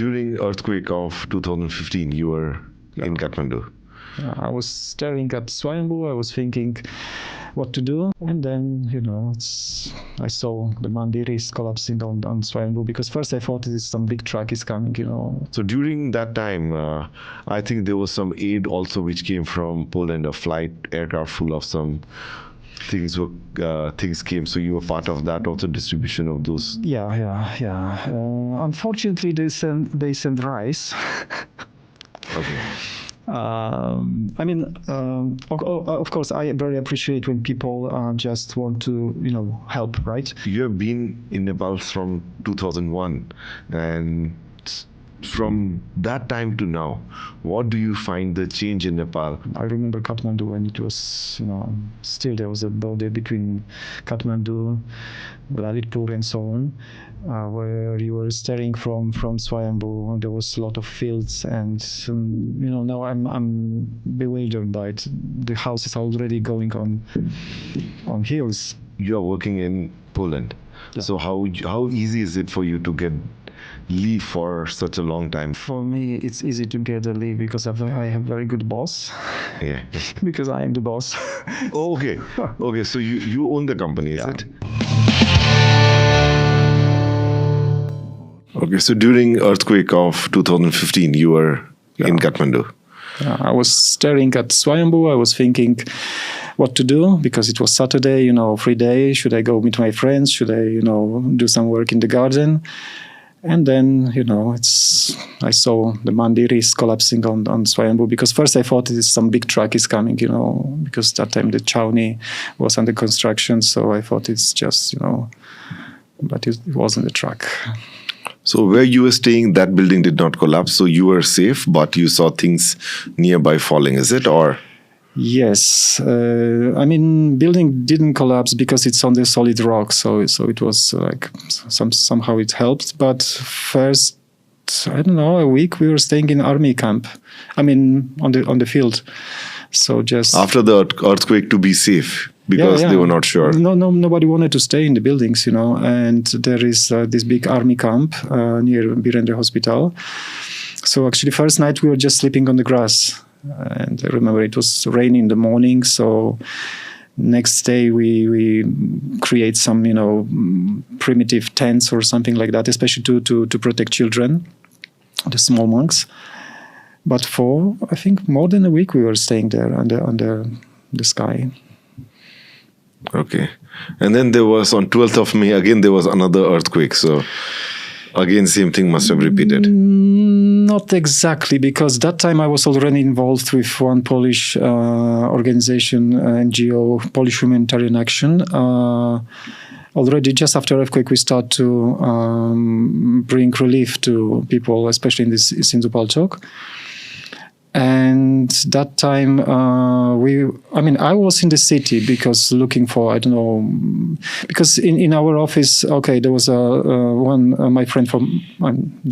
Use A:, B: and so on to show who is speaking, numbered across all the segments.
A: during earthquake of 2015, you were in Kathmandu.
B: I was staring at Swayambhu. I was thinking what to do, and then I saw the mandir is collapsing on Swayambhu, because first I thought some big truck is coming.
A: So during that time, I think there was some aid also which came from Poland, a flight aircraft full of some things came. So you were part of that also, distribution of those.
B: Yeah. Unfortunately, they sent rice.
A: Okay.
B: Of course, I very appreciate when people just want to, help, right?
A: You have been in Nepal from 2001, and from that time to now, what do you find the change in Nepal?
B: I remember Kathmandu when it was, still there was a border between Kathmandu, Lalitpur, and so on, where you were staring from Swayambhu. There was a lot of fields, and now I'm bewildered by it. The house is already going on hills.
A: You are working in Poland,
B: yeah.
A: So how easy is it for you to get leave for such a long time?
B: For me, it's easy to get a leave because I have very good boss.
A: Yeah.
B: Because I am the boss.
A: Oh, okay. Okay, so you own the company, is it? Okay, so during earthquake of 2015, you were in Kathmandu.
B: I was staring at Swayambhu. I was thinking what to do, because it was Saturday, free day. Should I go meet my friends? Should I, do some work in the garden? And then, I saw the mandir is collapsing on Swayambhu, because first I thought some big truck is coming, because that time the chowni was under construction. So I thought it's just, but it wasn't a truck.
A: So where you were staying, that building did not collapse. So you were safe, but you saw things nearby falling, is it? Or?
B: Yes, building didn't collapse because it's on the solid rock, so it was like somehow it helped. But first, I don't know, a week we were staying in army camp. On the field. So just
A: after the earthquake, to be safe, because they were not sure.
B: No, nobody wanted to stay in the buildings, and there is this big army camp near Birendra Hospital. So actually, first night we were just sleeping on the grass. And I remember it was raining in the morning, so next day we create some primitive tents or something like that, especially to protect children, the small monks. But for I think more than a week we were staying there under the sky.
A: Okay, and then there was on 12th of May again there was another earthquake. So again, same thing must have repeated.
B: Not exactly, because that time I was already involved with one Polish organization, NGO, Polish Humanitarian Action. Already just after earthquake, we start to bring relief to people, especially in this Sindhu Palchok. And that time, I was in the city because looking for, because in our office, there was my friend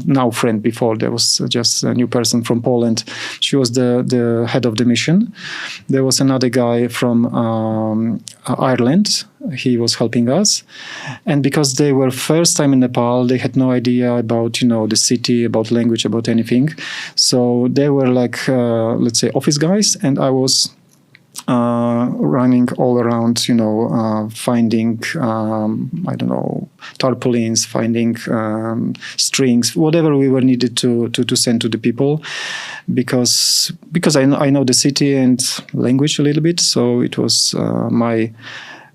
B: now friend before, there was just a new person from Poland. She was the head of the mission. There was another guy from Ireland. He was helping us. And because they were first time in Nepal, they had no idea about, the city, about language, about anything. So they were like, let's say, office guys. And I was running all around, finding, tarpaulins, finding strings, whatever we were needed to send to the people. Because I know the city and language a little bit. So it was my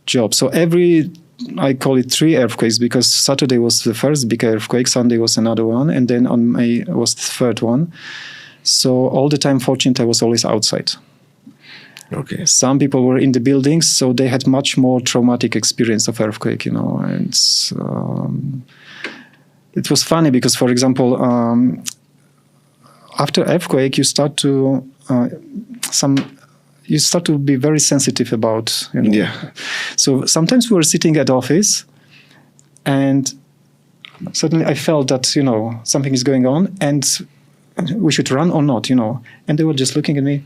B: job. So I call it 3 earthquakes, because Saturday was the first big earthquake, Sunday was another one, and then on May was the third one. So all the time, fortunately, I was always outside.
A: Okay.
B: Some people were in the buildings, so they had much more traumatic experience of earthquake, and it was funny because, for example, after earthquake, you start to be very sensitive about,
A: Yeah.
B: So sometimes we were sitting at office and suddenly I felt that, something is going on and we should run or not, And they were just looking at me,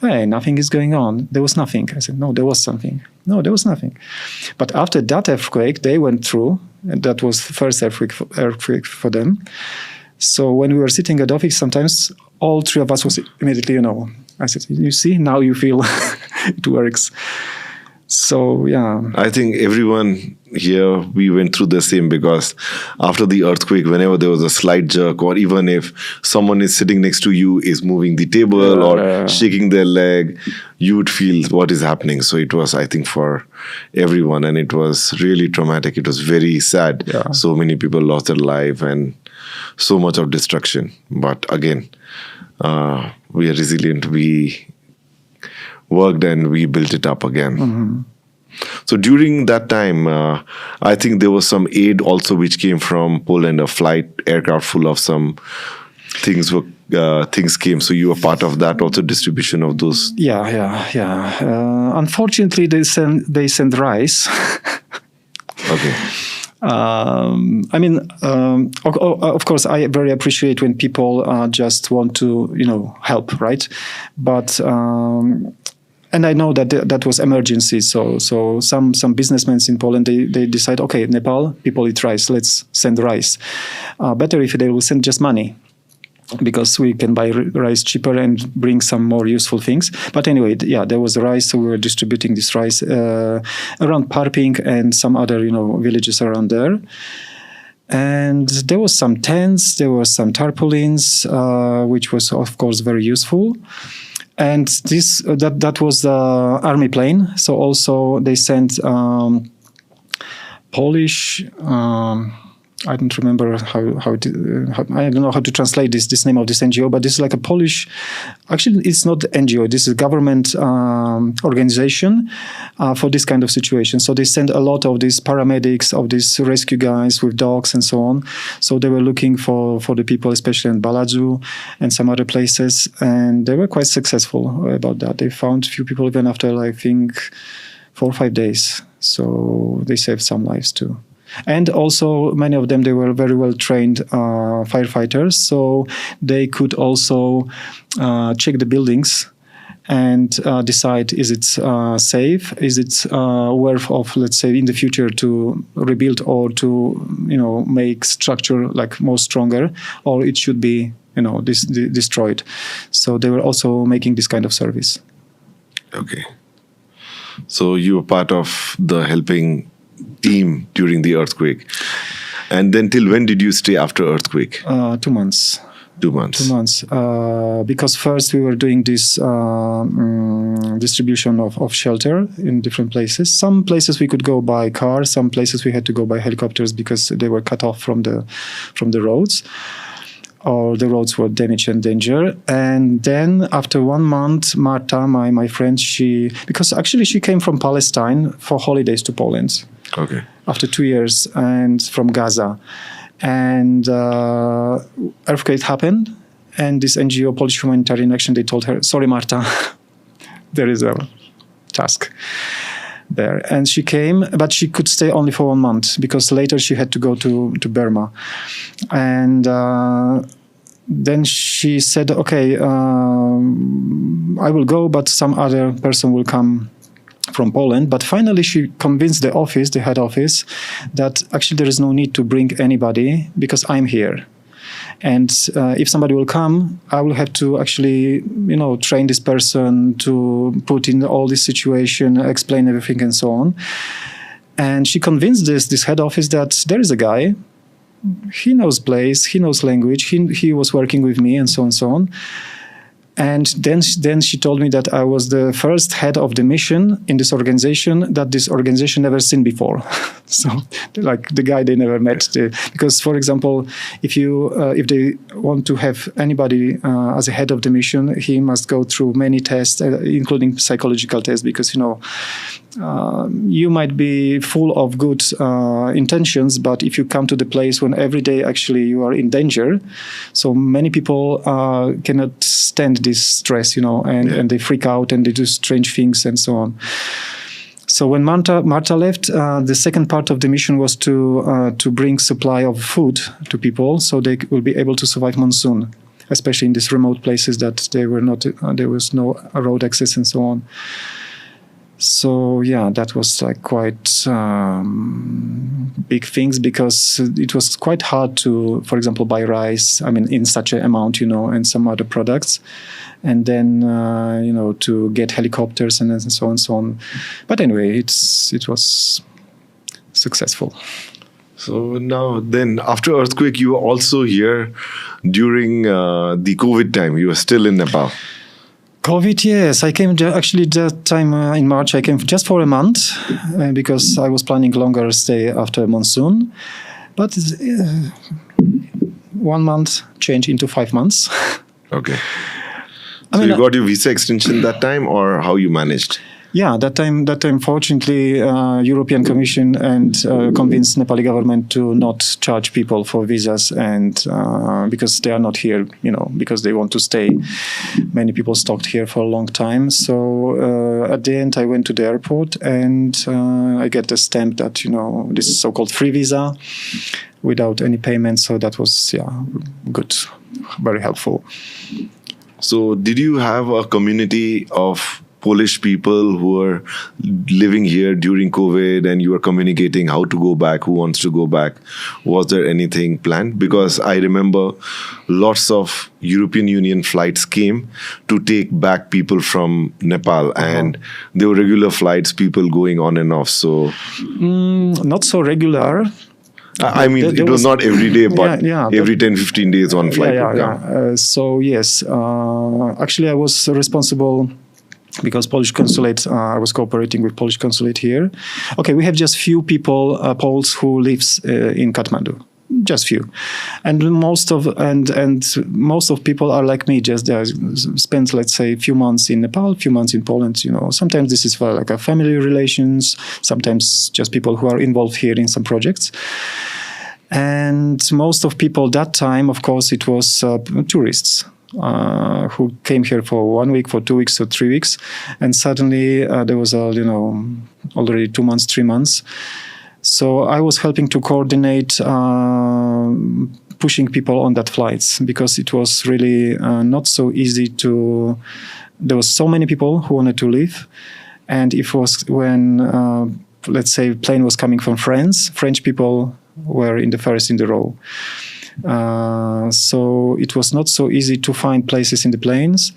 B: hey, nothing is going on. There was nothing. I said, no, there was something. No, there was nothing. But after that earthquake, they went through, and that was the first earthquake for them. So when we were sitting at office, sometimes all three of us was immediately, I said, you see, now you feel it works. So, yeah.
A: I think everyone here, we went through the same, because after the earthquake, whenever there was a slight jerk, or even if someone is sitting next to you is moving the table or shaking their leg, you would feel what is happening. So it was, I think, for everyone, and it was really traumatic. It was very sad.
B: Yeah.
A: So many people lost their life and so much of destruction. But again, we are resilient. We worked and we built it up again.
B: Mm-hmm.
A: So during that time, I think there was some aid also which came from Poland, a aircraft full of some things came. So you were part of that also, distribution of those.
B: Yeah. Unfortunately, they send rice.
A: Okay.
B: Of course, I very appreciate when people just want to, help, right? But and I know that was emergency. So some businessmen in Poland, they decide, okay, Nepal people eat rice, let's send rice. Better if they will send just money, because we can buy rice cheaper and bring some more useful things. But anyway, yeah, there was rice, so we were distributing this rice around Parping and some other, villages around there. And there was some tents, there were some tarpaulins, which was, of course, very useful. And that was the army plane. So also they sent Polish. I don't remember how I don't know how to translate this name of this NGO, but this is like a Polish. Actually, it's not NGO. This is a government organization for this kind of situation. So they send a lot of these paramedics, of these rescue guys with dogs and so on. So they were looking for the people, especially in Balaju and some other places, and they were quite successful about that. They found few people even after, I think, 4 or 5 days. So they saved some lives too. And also, many of them, they were very well trained firefighters, so they could also check the buildings and decide, is it safe, is it worth of, let's say, in the future to rebuild or to, make structure like more stronger, or it should be, destroyed. So they were also making this kind of service. Okay.
A: So you were part of the helping team during the earthquake. And then till when did you stay after earthquake?
B: 2 months.
A: 2 months.
B: 2 months. Because first we were doing this distribution of shelter in different places. Some places we could go by car, some places we had to go by helicopters because they were cut off from the roads, or the roads were damaged and danger. And then after 1 month, Marta, my friend, because actually she came from Palestine for holidays to Poland.
A: Okay.
B: After 2 years, and from Gaza. And earthquake happened, and this NGO, Polish Humanitarian Action, they told her, sorry, Marta, there is a task there. And she came, but she could stay only for 1 month, because later she had to go to Burma. And then she said, okay, I will go, but some other person will come from Poland. But finally she convinced the head office, that actually there is no need to bring anybody because I'm here. And if somebody will come, I will have to actually, train this person to put in all this situation, explain everything and so on. And she convinced this head office that there is a guy, he knows place, he knows language, he was working with me and so on and so on. And then she told me that I was the first head of the mission in this organization that this organization never seen before. So, like the guy they never met. Because, for example, if they want to have anybody as a head of the mission, he must go through many tests, including psychological tests, because you might be full of good intentions, but if you come to the place when every day actually you are in danger, so many people cannot stand this stress, and they freak out and they do strange things and so on. So when Marta left, the second part of the mission was to bring supply of food to people so they will be able to survive monsoon, especially in these remote places that there was no road access and so on. So yeah, that was like quite big things, because it was quite hard to, for example, buy rice. I mean, in such an amount, and some other products, and then to get helicopters and so on and so on. But anyway, it was successful.
A: So now, then after earthquake, you were also here during the COVID time. You were still in Nepal.
B: COVID, yes. I came actually that time in March. I came just for a month because I was planning longer stay after monsoon. But 1 month changed into 5 months.
A: Okay. So you got your visa extension that time, or how you managed?
B: Yeah, that time, fortunately, European Commission and convinced Nepali government to not charge people for visas, and because they are not here, because they want to stay. Many people stuck here for a long time. So at the end, I went to the airport and I get the stamp that, this is so-called free visa without any payment. So that was, good, very helpful.
A: So did you have a community of Polish people who were living here during COVID, and you were communicating how to go back, who wants to go back? Was there anything planned? Because I remember lots of European Union flights came to take back people from Nepal, and there were regular flights, people going on and off. So
B: not so regular.
A: I mean, it was not every day, but every 10, 15 days one flight would come.
B: So yes, actually I was responsible, because Polish consulate, I was cooperating with Polish consulate here. Okay, we have just few people, Poles, who lives in Kathmandu, just few, and most of people are like me. Just spend, let's say, a few months in Nepal, a few months in Poland. Sometimes this is for like a family relations. Sometimes just people who are involved here in some projects. And most of people that time, of course, it was tourists. Who came here for 1 week, for 2 weeks, or 3 weeks, and suddenly there was already 2 months, 3 months. So I was helping to coordinate pushing people on that flights, because it was really not so easy to. There was so many people who wanted to leave, and it was when let's say plane was coming from France, French people were in the first in the row. So it was not so easy to find places in the planes,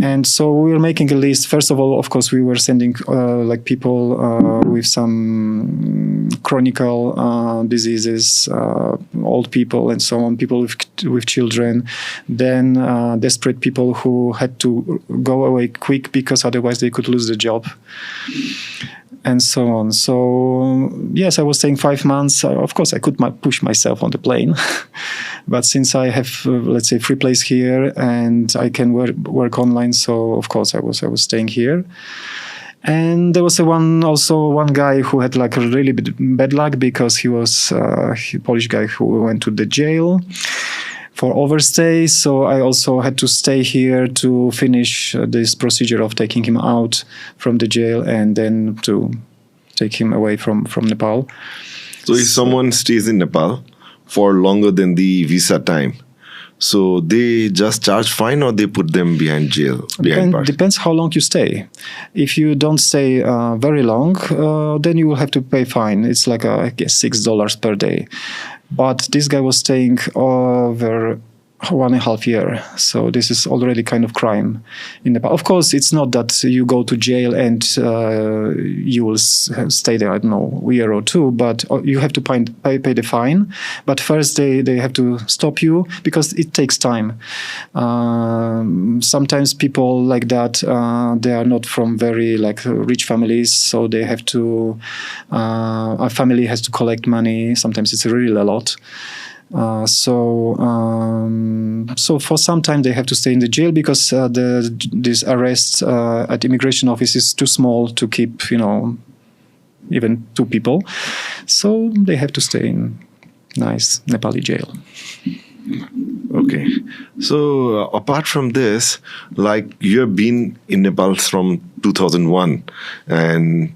B: and so we were making a list. First of all, of course, we were sending like people with some chronic diseases, old people, and so on, people with children. Then desperate people who had to go away quick because otherwise they could lose the job. And so on. So yes, I was staying 5 months. Of course, I could push myself on the plane, but since I have, let's say, free place here and I can work online, so of course I was staying here. And there was one guy who had like a really bad luck, because he was a Polish guy who went to the jail for overstay. So I also had to stay here to finish this procedure of taking him out from the jail and then to take him away from Nepal.
A: So if someone stays in Nepal for longer than the visa time, so they just charge fine, or they put them behind jail?
B: Depends how long you stay. If you don't stay very long, then you will have to pay fine. It's like I guess $6 per day. But this guy was staying over 1.5 years. So this is already kind of crime in Nepal. Of course, it's not that you go to jail and you will stay there, I don't know, a year or two, but you have to pay the fine. But first they have to stop you because it takes time. Sometimes people like that, they are not from very rich families, so they have to, a family has to collect money. Sometimes it's really a lot. So for some time they have to stay in the jail because this arrest at immigration office is too small to keep, even 2 people. So they have to stay in nice Nepali jail.
A: Okay. So apart from this, you have been in Nepal from 2001, and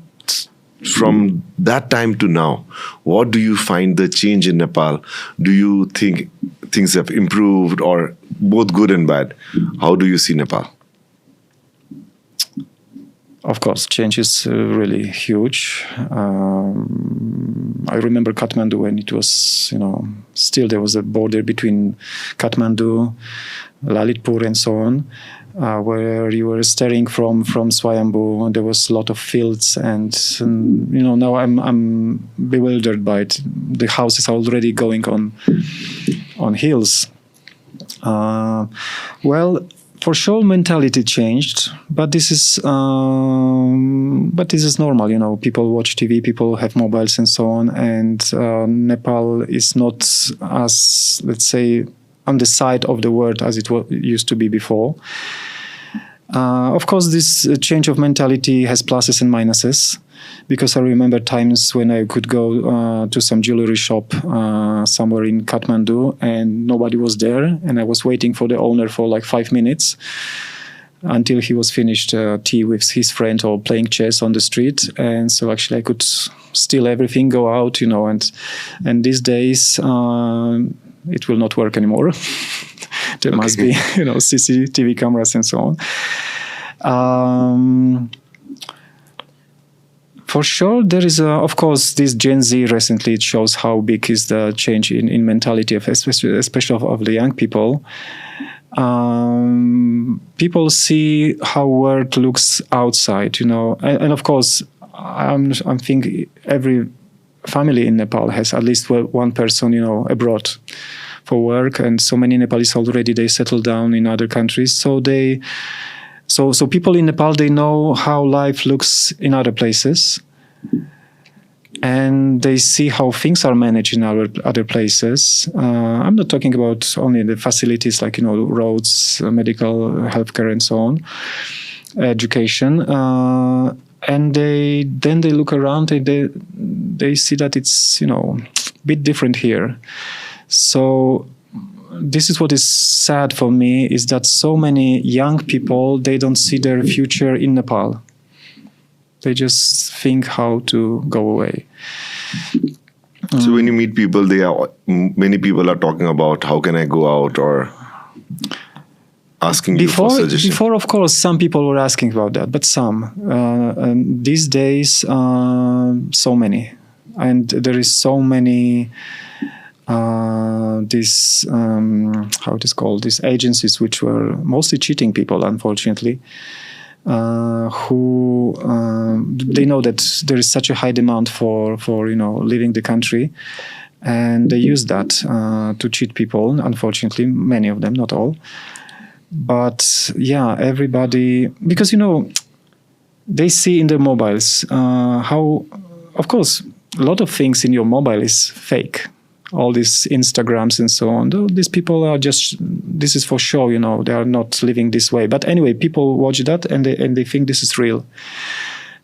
A: from that time to now, what do you find the change in Nepal? Do you think things have improved, or both good and bad? How do you see Nepal?
B: Of course, change is really huge. I remember Kathmandu when it was, still there was a border between Kathmandu, Lalitpur, and so on, where you were staring from Swayambhu. There was a lot of fields, and now I'm bewildered by it. The houses are already going on hills. For sure, mentality changed, but this is normal. People watch TV, people have mobiles, and so on. And Nepal is not as, let's say, on the side of the world as it used to be before. Of course, this change of mentality has pluses and minuses, because I remember times when I could go to some jewelry shop somewhere in Kathmandu and nobody was there, and I was waiting for the owner for like 5 minutes until he was finished tea with his friend or playing chess on the street. And so actually I could steal everything, go out, and these days it will not work anymore. There must be, CCTV cameras and so on. For sure, there is, of course, this Gen Z recently, it shows how big is the change in mentality, especially of the young people. People see how world looks outside, and of course, I'm thinking every family in Nepal has at least one person, abroad for work, and so many Nepalis already, they settle down in other countries. So people in Nepal, they know how life looks in other places, and they see how things are managed in other places. I'm not talking about only the facilities like, roads, medical, healthcare, and so on, education. And then they look around and they see that it's, a bit different here. So this is what is sad for me, is that so many young people, they don't see their future in Nepal. They just think how to go away.
A: So when you meet people, many people are talking about how can I go out, or asking you for suggestions.
B: Before, of course, some people were asking about that, but some. And these days, so many. And there is so many these agencies which were mostly cheating people, unfortunately, who they know that there is such a high demand for leaving the country, and they use that to cheat people, unfortunately, many of them, not all. But yeah, everybody, because they see in their mobiles how, of course, a lot of things in your mobile is fake. All these Instagrams and so on. These people are just, this is for show, they are not living this way. But anyway, people watch that and they think this is real.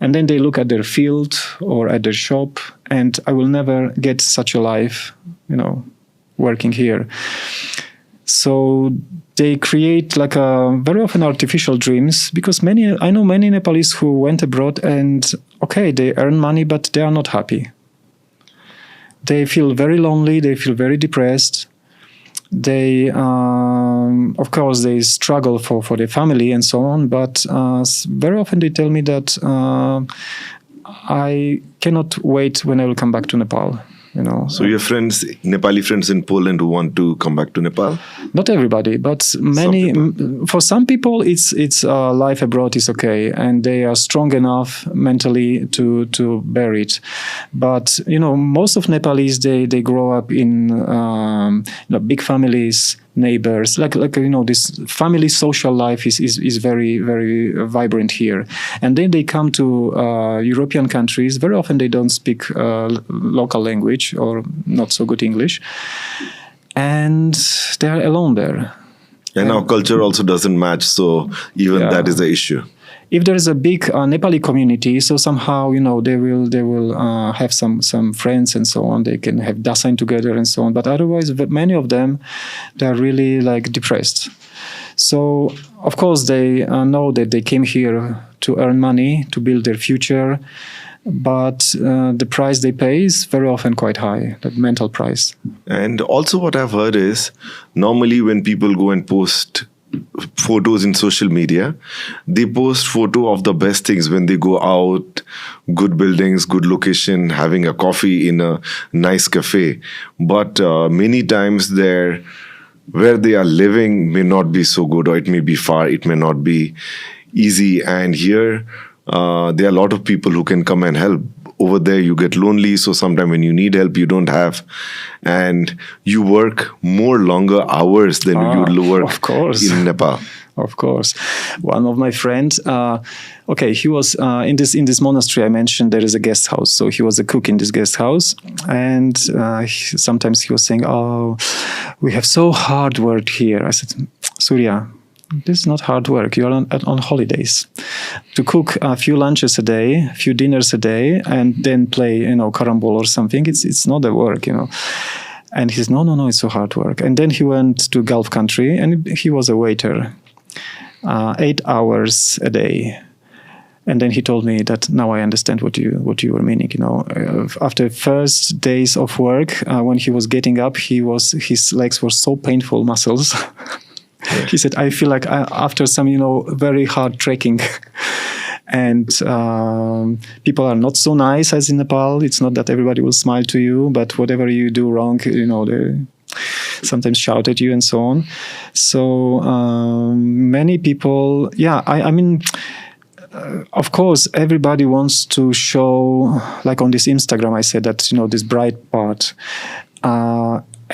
B: And then they look at their field or at their shop, and I will never get such a life, working here. So they create like a very often artificial dreams, because I know many Nepalese who went abroad and okay, they earn money, but they are not happy. They feel very lonely. They feel very depressed. They, of course, they struggle for their family and so on. But very often they tell me that I cannot wait when I will come back to Nepal.
A: So your friends, Nepali friends in Poland who want to come back to Nepal? Not
B: everybody, but many. For some people, it's life abroad is okay, and they are strong enough mentally to bear it. But most of Nepalese, they grow up in big families, neighbors, like this family social life is very, very vibrant here. And then they come to European countries. Very often they don't speak local language or not so good English, and they are alone there.
A: And our culture also doesn't match, so even that is the issue.
B: If there is a big Nepali community, so somehow they will have some friends and so on. They can have dasain together and so on. But otherwise, many of them, they are really like depressed. So of course they know that they came here to earn money, to build their future, but the price they pay is very often quite high, the mental price.
A: And also what I've heard is normally when people go and post photos in social media. They post photo of the best things when they go out, good buildings, good location, having a coffee in a nice cafe. But many times where they are living may not be so good, or it may be far, it may not be easy. And here, there are a lot of people who can come and help. Over there, you get lonely, so sometimes when you need help, you don't have. And you work more longer hours than you would work
B: of course.
A: in Nepal.
B: Of course. One of my friends, he was in this monastery I mentioned, there is a guest house. So he was a cook in this guest house. And sometimes he was saying, oh, we have so hard work here. I said, Surya, this is not hard work. You're on holidays. To cook a few lunches a day, a few dinners a day, and then play, carambol or something, it's not a work, And he says, no, it's so hard work. And then he went to Gulf country, and he was a waiter, 8 hours a day. And then he told me that now I understand what you were meaning. After first days of work, when he was getting up, his legs were so painful, muscles. He said, I feel like after some, very hard trekking. And people are not so nice as in Nepal. It's not that everybody will smile to you, but whatever you do wrong, they sometimes shout at you and so on. So many people, of course, everybody wants to show, like on this Instagram, I said that, this bright part.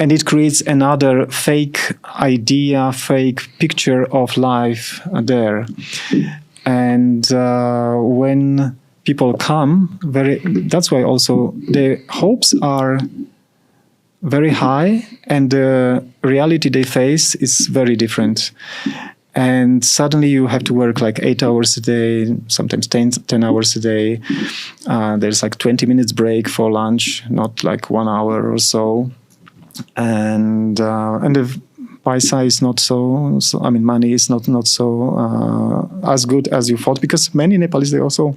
B: And it creates another fake idea, fake picture of life there. And when people come, that's why also the hopes are very high and the reality they face is very different. And suddenly you have to work like 8 hours a day, sometimes 10 hours a day. There's like 20 minutes break for lunch, not like 1 hour or so. And the paisa is not so money is not so as good as you thought, because many Nepalis, they also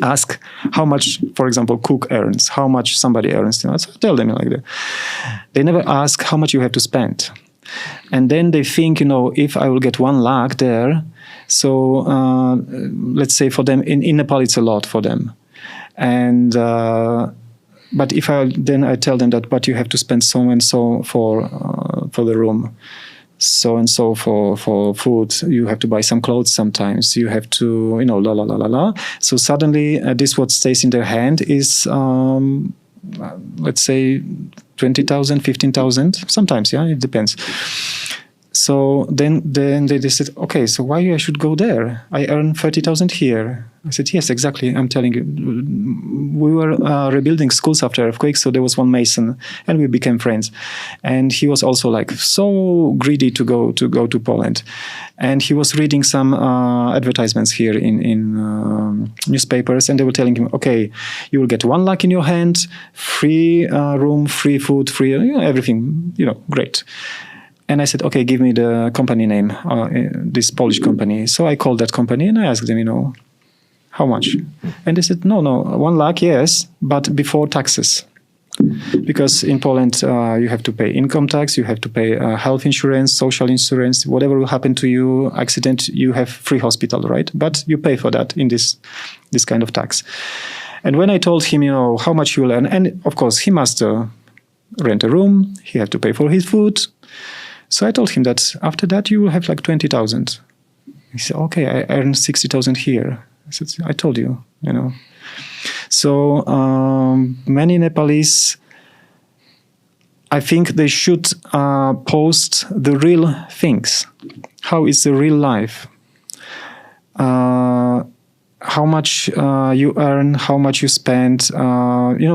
B: ask how much, for example, cook earns, how much somebody earns. So I tell them like that. They never ask how much you have to spend. And then they think, if I will get 1 lakh there, so let's say for them, in Nepal it's a lot for them. And but if I tell them that, but you have to spend so and so for the room, so and so for food. You have to buy some clothes sometimes. You have to, la. So suddenly, this what stays in their hand is, let's say, 20,000, 15,000. Sometimes, it depends. So then they said, okay, so why I should go there? I earn 30,000 here. I said, yes, exactly. I'm telling you, we were rebuilding schools after earthquake, so there was one mason, and we became friends. And he was also like so greedy to go to Poland, and he was reading some advertisements here in newspapers, and they were telling him, okay, you will get 1 lakh in your hand, free room, free food, free everything, great. And I said, okay, give me the company name, this Polish company. So I called that company and I asked them, how much? And they said, no, 1 lakh, yes, but before taxes. Because in Poland, you have to pay income tax, you have to pay health insurance, social insurance, whatever will happen to you, accident, you have free hospital, right? But you pay for that in this kind of tax. And when I told him, how much he will earn, and of course, he must rent a room, he had to pay for his food. So I told him that after that, you will have like 20,000. He said, okay, I earn 60,000 here. I said, I told you, So many Nepalese, I think they should post the real things. How is the real life? How much you earn, how much you spend,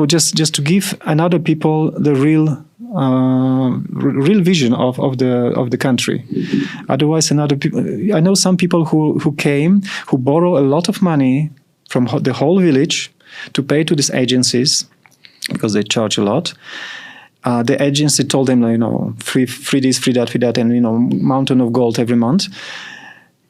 B: just to give another people the real vision of the country. Otherwise, I know some people who came, who borrow a lot of money from the whole village to pay to these agencies because they charge a lot. The agency told them, free this, free that, and mountain of gold every month.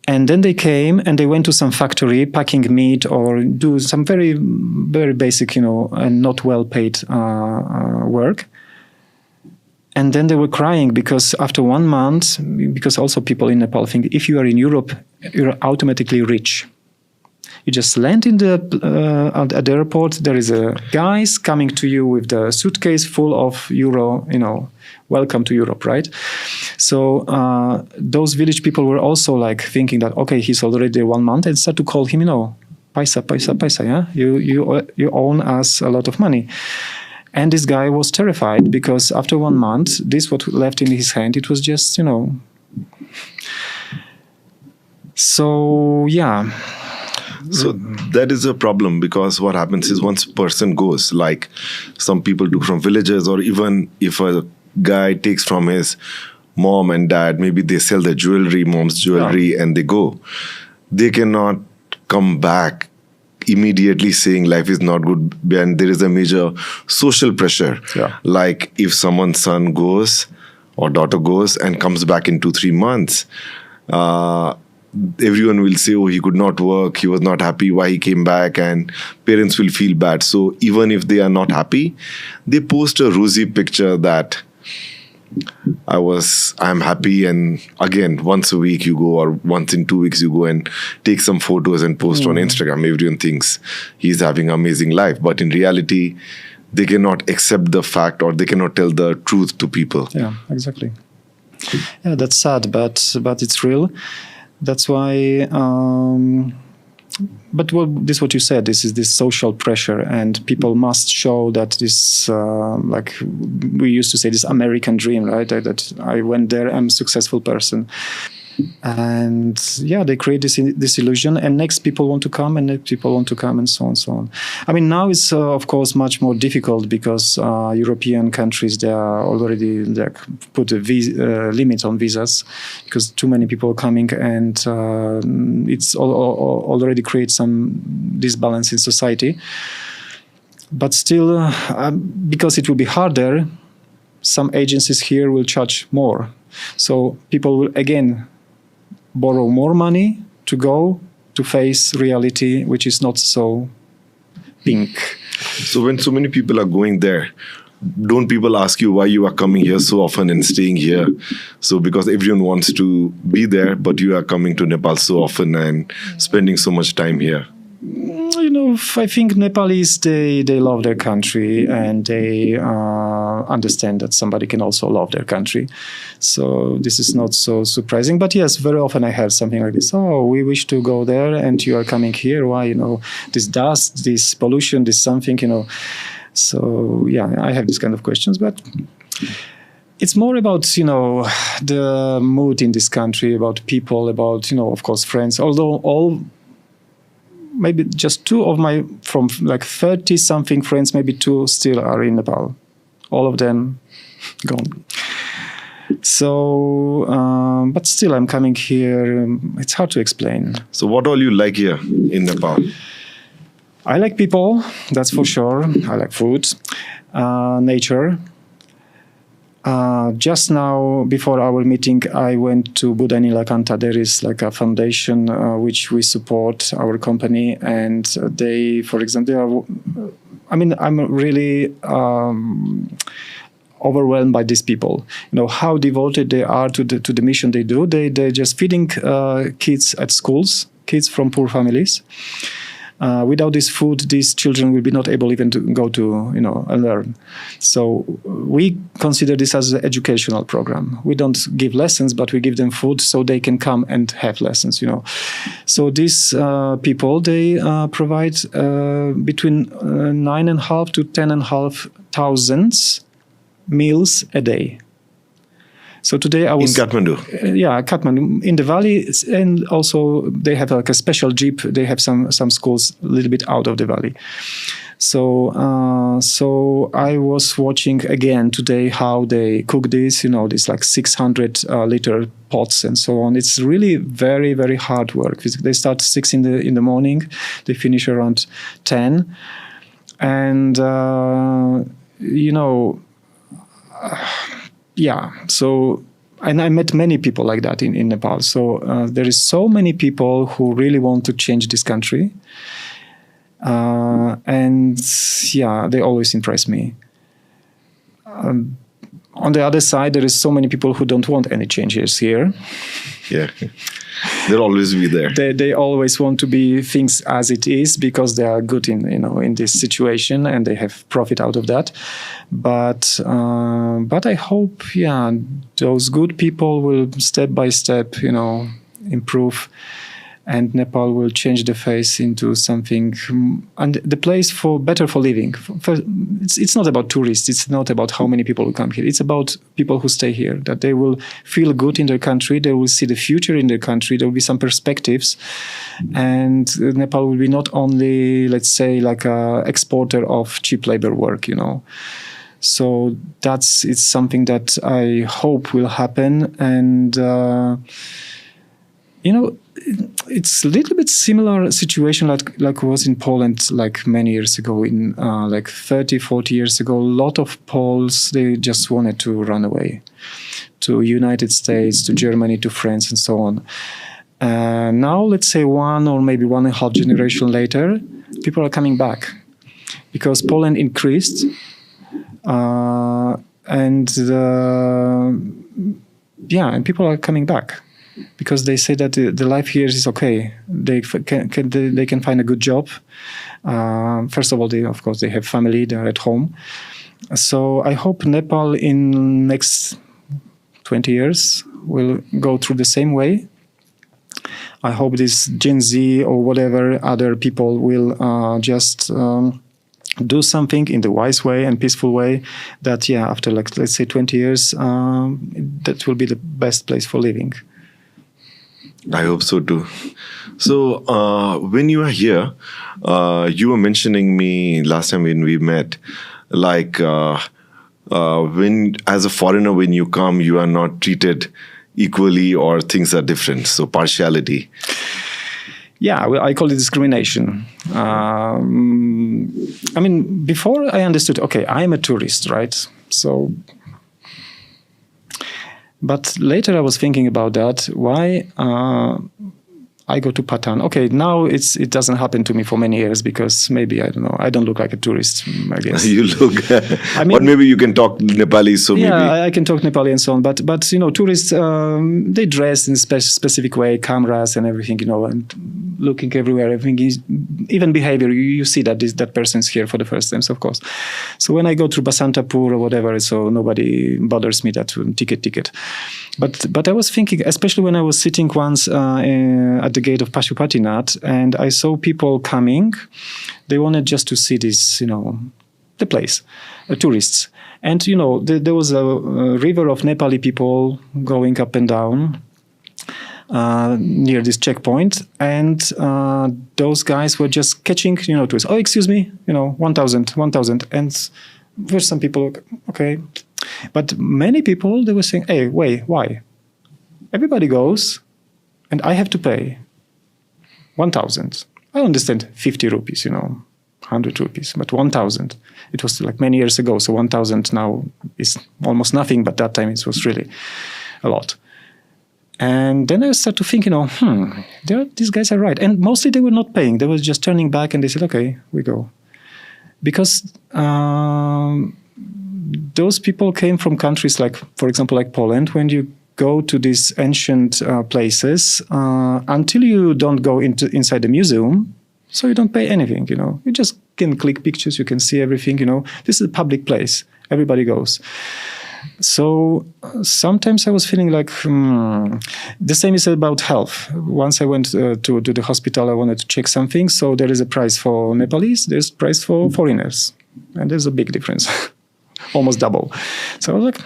B: And then they came and they went to some factory packing meat or do some very, very basic, and not well paid work. And then they were crying because after 1 month, because also people in Nepal think if you are in Europe, you're automatically rich. You just land in at the airport. There is a guys coming to you with the suitcase full of euro, welcome to Europe, right? So those village people were also like thinking that, okay, he's already there 1 month, and start to call him, paisa, paisa, paisa, yeah? You own us a lot of money. And this guy was terrified because after 1 month, this what left in his hand, it was just, So, yeah.
A: So that is a problem, because what happens is once a person goes, like some people do from villages, or even if a guy takes from his mom and dad, maybe they sell their jewelry, mom's jewelry, and they go. They cannot come back immediately saying life is not good, and there is a major social pressure.
B: Yeah.
A: Like if someone's son goes or daughter goes and comes back in 2-3 months, everyone will say, oh, he could not work, he was not happy, why he came back, and parents will feel bad. So even if they are not happy, they post a rosy picture that I'm happy, and again, once a week you go, or once in 2 weeks you go and take some photos and post on Instagram. Everyone thinks he's having an amazing life, but in reality, they cannot accept the fact, or they cannot tell the truth to people.
B: Yeah, exactly. Yeah, that's sad, but it's real. That's why. But this is what you said. This is this social pressure, and people must show that this, like we used to say, this American dream, right? That I went there, I'm a successful person, and yeah, they create this illusion, and next people want to come, and next people want to come, and so on, so on. I mean, now it's of course much more difficult because European countries, they are already put a limit on visas because too many people are coming, and it's already creates some disbalance in society. But still, because it will be harder, some agencies here will charge more, so people will again borrow more money to go to face reality, which is not so pink.
A: So when so many people are going there, don't people ask you why you are coming here so often and staying here? So because everyone wants to be there, but you are coming to Nepal so often and spending so much time here.
B: I think Nepalis, they love their country, and they understand that somebody can also love their country. So this is not so surprising. But yes, very often I heard something like this. Oh, we wish to go there and you are coming here. Why, this dust, this pollution, this something, So yeah, I have these kind of questions, but it's more about, the mood in this country, about people, about, of course, friends, although maybe just 2 of my, from like 30 something friends, maybe 2 still are in Nepal. All of them gone. So, but still I'm coming here. It's hard to explain.
A: So what all you like here in Nepal?
B: I like people, that's for sure. I like food, nature. Just now, before our meeting, I went to Buddha Nilakanta. There is like a foundation which we support, our company, and they, for example, I'm really overwhelmed by these people. How devoted they are to the mission they do. They're just feeding kids at schools, kids from poor families. Without this food, these children will be not able even to go to, and learn. So we consider this as an educational program. We don't give lessons, but we give them food so they can come and have lessons, So these people, they provide between 9,500 to 10,500 meals a day. So today I was
A: in Kathmandu.
B: Kathmandu in the valley, and also they have like a special jeep. They have some schools a little bit out of the valley. So I was watching again today how they cook this. This like 600 liter pots and so on. It's really very, very hard work. They start 6 in the morning. They finish around 10, and yeah, so, and I met many people like that in Nepal. So there is so many people who really want to change this country. And yeah, they always impress me. on the other side, there is so many people who don't want any changes here.
A: Yeah. They'll always be there.
B: They always want to be things as it is because they are good in this situation and they have profit out of that. But I hope, those good people will step by step, improve, and Nepal will change the face into something, and the place better for living. It's not about tourists. It's not about how many people will come here. It's about people who stay here, that they will feel good in their country. They will see the future in their country. There will be some perspectives, and Nepal will be not only, let's say, like a exporter of cheap labor work, So it's something that I hope will happen, and it's a little bit similar situation like was in Poland like many years ago, in like 30, 40 years ago. A lot of Poles, they just wanted to run away to United States, to Germany, to France, and so on. Now, let's say 1 or maybe 1.5 generation later, people are coming back because Poland increased, and people are coming back. Because they say that the life here is okay. They can find a good job. First of all, they have family. They are at home. So I hope Nepal in next 20 years will go through the same way. I hope this Gen Z or whatever other people will just do something in the wise way and peaceful way. That after let's say 20 years, that will be the best place for living.
A: I hope so too. So when you are here, you were mentioning me last time when we met, like when as a foreigner, when you come, you are not treated equally or things are different. So partiality.
B: Yeah, I call it discrimination. Before I understood, okay, I'm a tourist, right? So. But later I was thinking about that. Why I go to Patan? Okay, now it doesn't happen to me for many years because maybe I don't know. I don't look like a tourist, I guess.
A: You look. But maybe you can talk Nepali. So maybe
B: I can talk Nepali and so on. But tourists they dress in a specific way, cameras and everything, and looking everywhere. Everything is, even behavior. You see that that person is here for the first time, of course. So when I go to Basantapur or whatever, so nobody bothers me that ticket. But I was thinking, especially when I was sitting once at the gate of Pashupatinath, and I saw people coming. They wanted just to see this, the place, tourists. And, there was a river of Nepali people going up and down near this checkpoint. And those guys were just catching, tourists. Oh, excuse me, 1,000. And there's some people, okay. But many people, they were saying, hey, wait, why? Everybody goes, and I have to pay 1,000. I understand 50 rupees, 100 rupees, but 1,000. It was like many years ago, so 1,000 now is almost nothing, but that time it was really a lot. And then I started to think, these guys are right. And mostly they were not paying. They were just turning back and they said, okay, we go. Because those people came from countries like, for example, like Poland. When you go to these ancient places, until you don't go inside the museum, so you don't pay anything, You just can click pictures, you can see everything, This is a public place. Everybody goes. So sometimes I was feeling like, the same is about health. Once I went to the hospital, I wanted to check something. So there is a price for Nepalese, there's a price for foreigners. And there's a big difference, almost double. So I was like,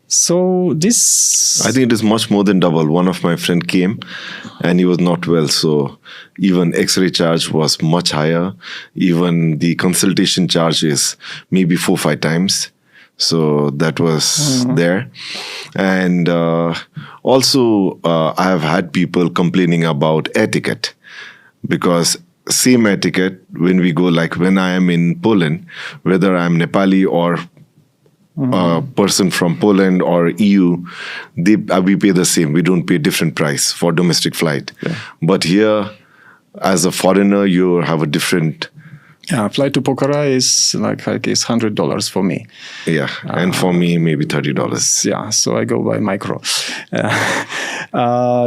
B: So this...
A: I think it is much more than double. One of my friend came and he was not well. So even X-ray charge was much higher. Even the consultation charge is maybe 4-5 times. So that was there. And also I have had people complaining about etiquette, because same etiquette when we go, like when I am in Poland, whether I'm Nepali or person from Poland or EU, we pay the same. We don't pay different price for domestic flight. Yeah. But here, as a foreigner, you have a different
B: Yeah, flight to Pokhara is like it's $100 for me.
A: Yeah, and for me maybe $30.
B: Yeah, so I go by micro.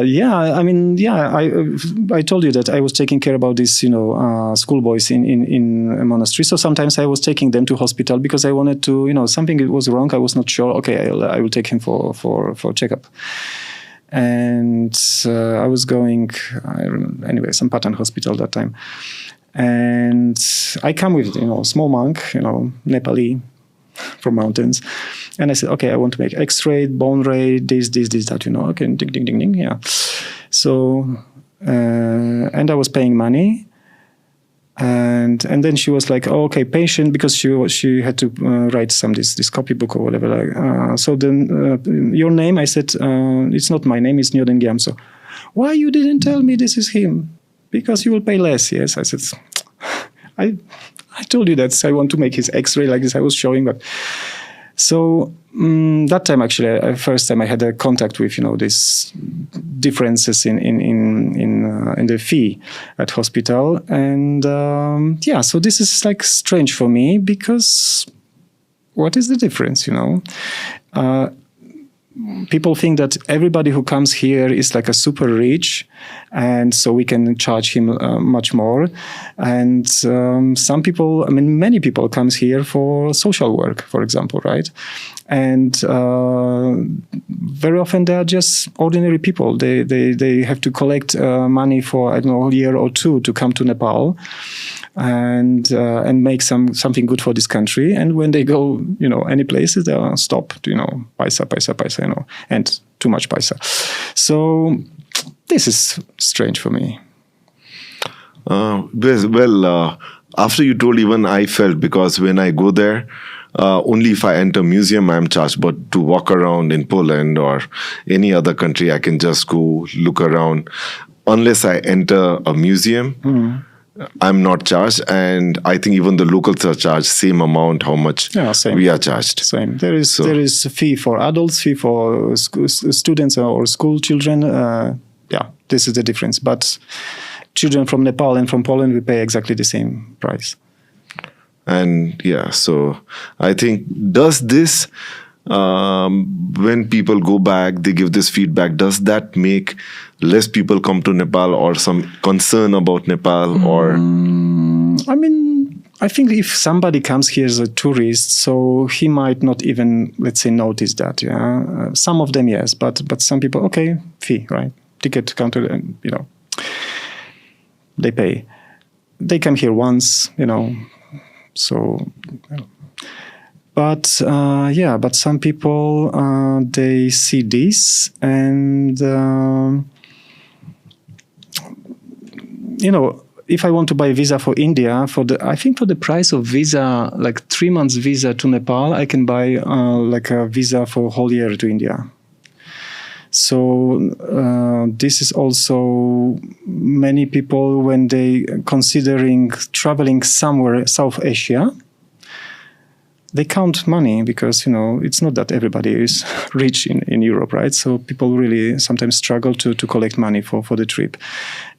B: Yeah, I mean, yeah, I told you that I was taking care about these, schoolboys in a monastery. So sometimes I was taking them to hospital because I wanted to, something was wrong. I was not sure. Okay, I will take him for checkup. And I was going, anyway, some Patan hospital that time. And I come with, small monk, Nepali from mountains. And I said, okay, I want to make X-ray, bone ray, this, that, okay, ding, ding, ding, ding, yeah. So, and I was paying money. And then she was like, oh, okay, patient, because she had to write this copybook or whatever. So then your name, I said, it's not my name, it's Nyoden Gyamso. Why you didn't tell me this is him? Because you will pay less. Yes, I said, I told you that I want to make his X-ray like this. I was showing, but so that time actually, first time I had a contact with these differences in the fee at hospital, and so this is like strange for me because what is the difference? People think that everybody who comes here is like a super rich, and so we can charge him much more. And some people, many people comes here for social work, for example, right? And very often they are just ordinary people. They have to collect money for, I don't know, a year or two to come to Nepal and make something good for this country. And when they go, any places, they are stopped, paisa, and too much paisa. So this is strange for me.
A: After you told, even I felt, because when I go there, only if I enter museum I'm charged, but to walk around in Poland or any other country, I can just go look around. Unless I enter a museum, I'm not charged, and I think even the locals are charged same amount how much we are charged.
B: Same. There is a fee for adults, fee for students or school children. This is the difference. But children from Nepal and from Poland, we pay exactly the same price.
A: And so I think, does this, when people go back, they give this feedback, does that make less people come to Nepal, or some concern about Nepal? Or
B: I think if somebody comes here as a tourist, so he might not even, let's say, notice that. Yeah, some of them, yes, but some people, okay, fee, right? Ticket counter, they pay. They come here once, so. But some people they see this, and if I want to buy a visa for India, I think for the price of visa, like 3 months visa to Nepal, I can buy like a visa for a whole year to India. So this is also many people, when they considering traveling somewhere South Asia, they count money, because it's not that everybody is rich in Europe, right? So people really sometimes struggle to collect money for the trip.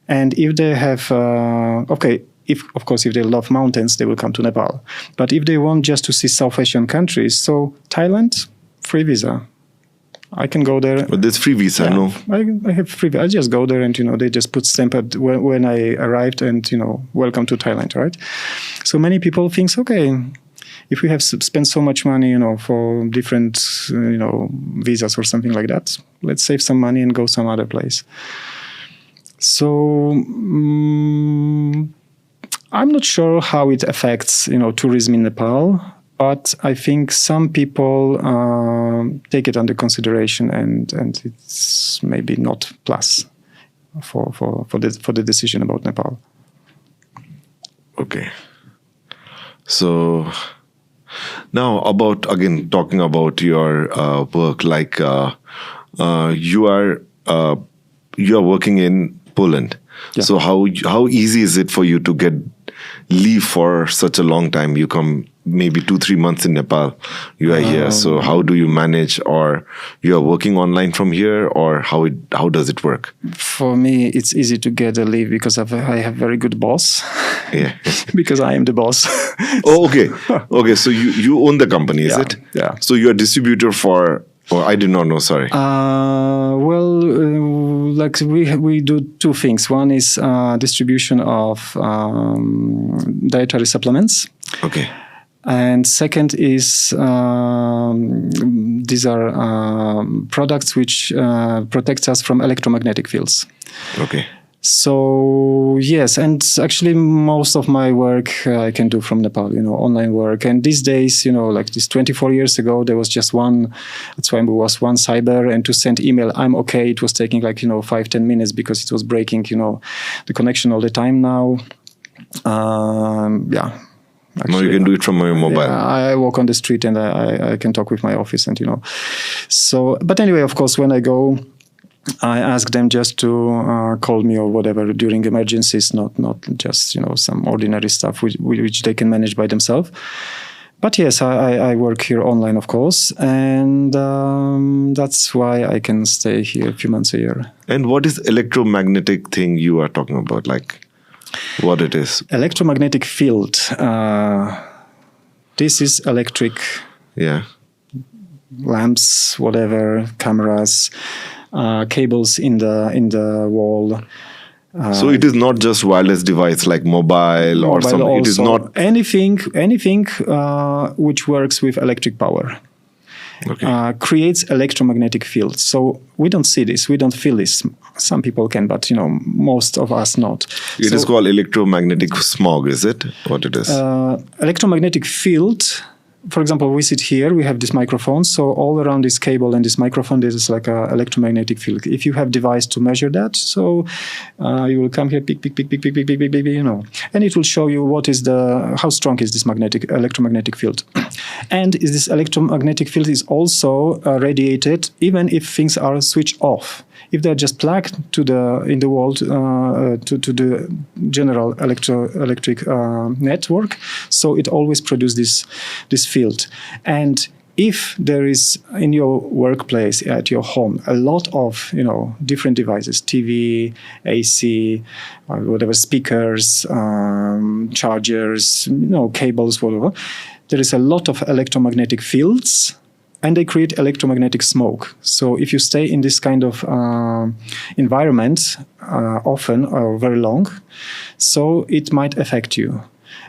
B: And if they have if they love mountains, they will come to Nepal. But if they want just to see South Asian countries, so Thailand, free visa. I can go there.
A: But there's free visa, no?
B: I have free visa. I just go there, and they just put stamp when I arrived, and welcome to Thailand, right? So many people think, okay, if we have spent so much money, for different, visas or something like that, let's save some money and go some other place. So I'm not sure how it affects, tourism in Nepal, but I think some people take it under consideration, and it's maybe not plus for the decision about Nepal.
A: Okay. So now talking about your work, like you are working in Poland.
B: Yeah.
A: So how easy is it for you to get leave for such a long time? You come maybe 2-3 months in Nepal, you are here. So how do you manage, or you are working online from here, or how does it work?
B: For me, it's easy to get a leave because I have very good boss.
A: Yeah.
B: Because I am the boss.
A: Oh, okay. Okay, so you own the company, is it?
B: Yeah.
A: So you're a distributor for, or I did not know, sorry.
B: Like we do two things. One is distribution of dietary supplements.
A: Okay.
B: And second is these are products which protect us from electromagnetic fields.
A: Okay.
B: So yes, and actually most of my work I can do from Nepal, online work. And these days, like this 24 years ago, there was just one cyber, and to send email, I'm okay. It was taking 5-10 minutes because it was breaking, the connection all the time now. Yeah. Actually,
A: now you can do it from your mobile.
B: I walk on the street and I can talk with my office, and So, but anyway, of course, when I go, I ask them just to call me or whatever during emergencies, not just some ordinary stuff which they can manage by themselves. But yes, I work here online, of course, and that's why I can stay here a few months a year.
A: And what is electromagnetic thing you are talking about? What it is?
B: Electromagnetic field. This is electric.
A: Yeah.
B: Lamps, whatever, cameras, cables in the wall.
A: So it is not just wireless device like mobile or something.
B: Also,
A: it is not
B: anything which works with electric power.
A: Okay.
B: Creates electromagnetic fields. So we don't see this, we don't feel this. Some people can, but most of us not.
A: It is called electromagnetic smog, is it? What it is?
B: Electromagnetic field. For example, we sit here, we have this microphone. So all around this cable and this microphone, there is like an electromagnetic field. If you have device to measure that, so you will come here, pick, and it will show you how strong is this electromagnetic field. And this electromagnetic field is also radiated even if things are switched off. If they're just plugged in the wall to the general electric network, so it always produces this field. And if there is in your workplace, at your home, a lot of different devices, TV, AC, whatever, speakers, chargers, cables, whatever, there is a lot of electromagnetic fields. And they create electromagnetic smoke. So if you stay in this kind of environment often or very long, so it might affect you,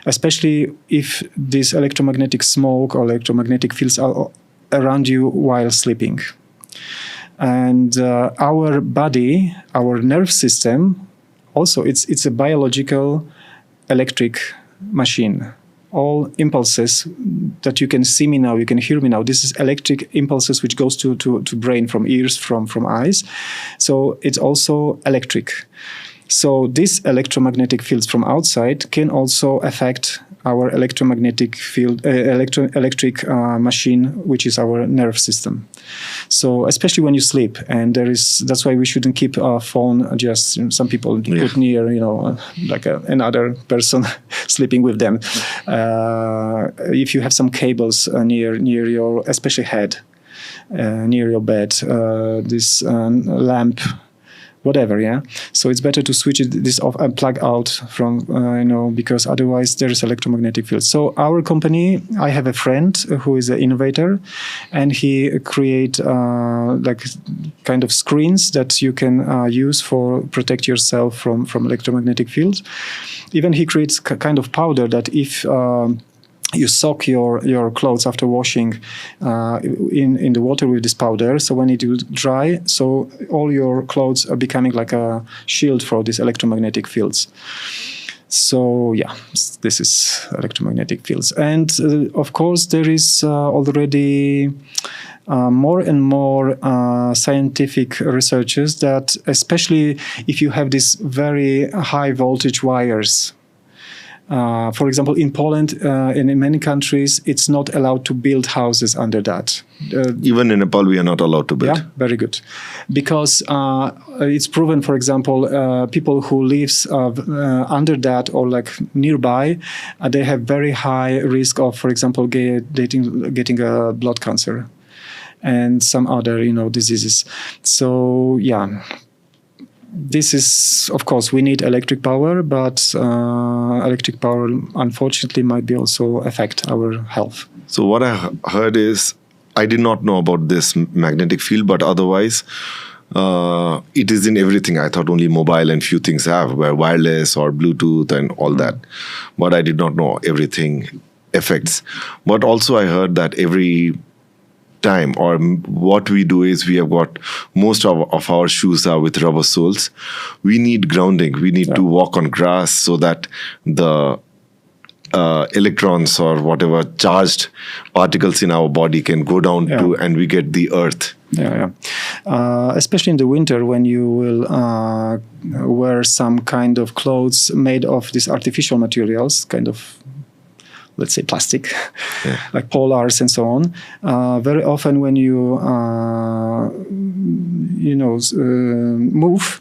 B: especially if this electromagnetic smoke or electromagnetic fields are around you while sleeping. And our body, our nerve system, also it's a biological electric machine. All impulses that you can see me now, you can hear me now, this is electric impulses which goes to brain from ears, from eyes. So it's also electric. So these electromagnetic fields from outside can also affect our electromagnetic field, electric machine, which is our nerve system. So especially when you sleep, and that's why we shouldn't keep our phone just some people put near, like another person sleeping with them. If you have some cables near your, especially head, near your bed, this lamp, whatever, yeah. So it's better to switch this off and plug out from, because otherwise there is electromagnetic field. So our company, I have a friend who is an innovator, and he create like kind of screens that you can use for protect yourself from electromagnetic fields. Even he creates kind of powder that if you soak your clothes after washing in the water with this powder. So when it will dry, so all your clothes are becoming like a shield for these electromagnetic fields. So yeah, this is electromagnetic fields. And of course, there is already more and more scientific researches that, especially if you have these very high voltage wires, For example, in Poland and in many countries, it's not allowed to build houses under that.
A: Even in Nepal, we are not allowed to build.
B: Yeah, very good. Because it's proven, for example, people who lives under that or like nearby, they have very high risk of, for example, getting a blood cancer and some other, diseases. So, yeah. This is, of course, we need electric power, but electric power, unfortunately, might be also affect our health.
A: So what I heard is, I did not know about this magnetic field, but otherwise, it is in everything. I thought only mobile and few things have, where wireless or Bluetooth and all that. But I did not know everything affects. But also I heard that every time, or what we do is, we have got most of our shoes are with rubber soles. We need grounding. We need to walk on grass so that the electrons or whatever charged particles in our body can go down to, and we get the earth.
B: Especially in the winter, when you will wear some kind of clothes made of these artificial materials, kind of, let's say, plastic, like polars and so on. Very often when you, move,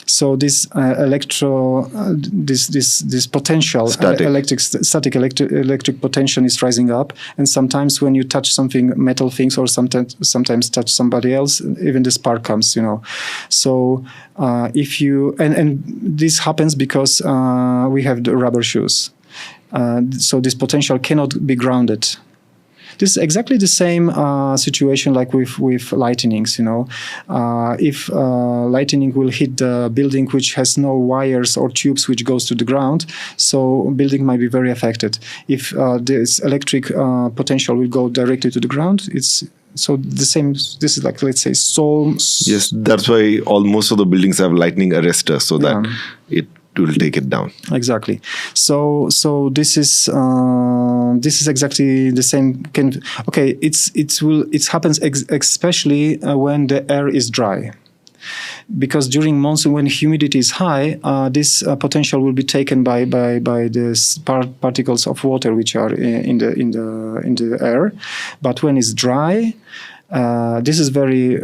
B: so this this potential, static electric potential is rising up, and sometimes when you touch something, metal things, or sometimes touch somebody else, even the spark comes. So if you and this happens because we have the rubber shoes. So this potential cannot be grounded. This is exactly the same situation like with lightnings. If lightning will hit the building which has no wires or tubes which goes to the ground, so building might be very affected. If this electric potential will go directly to the ground, it's so the same. This is like, let's say, so.
A: Yes, that's why most of the buildings have lightning arrester, so that it will take it down.
B: Exactly. So this is exactly the same. It happens especially when the air is dry, because during monsoon, when humidity is high, this potential will be taken by the particles of water which are in the air. But when it's dry, this is very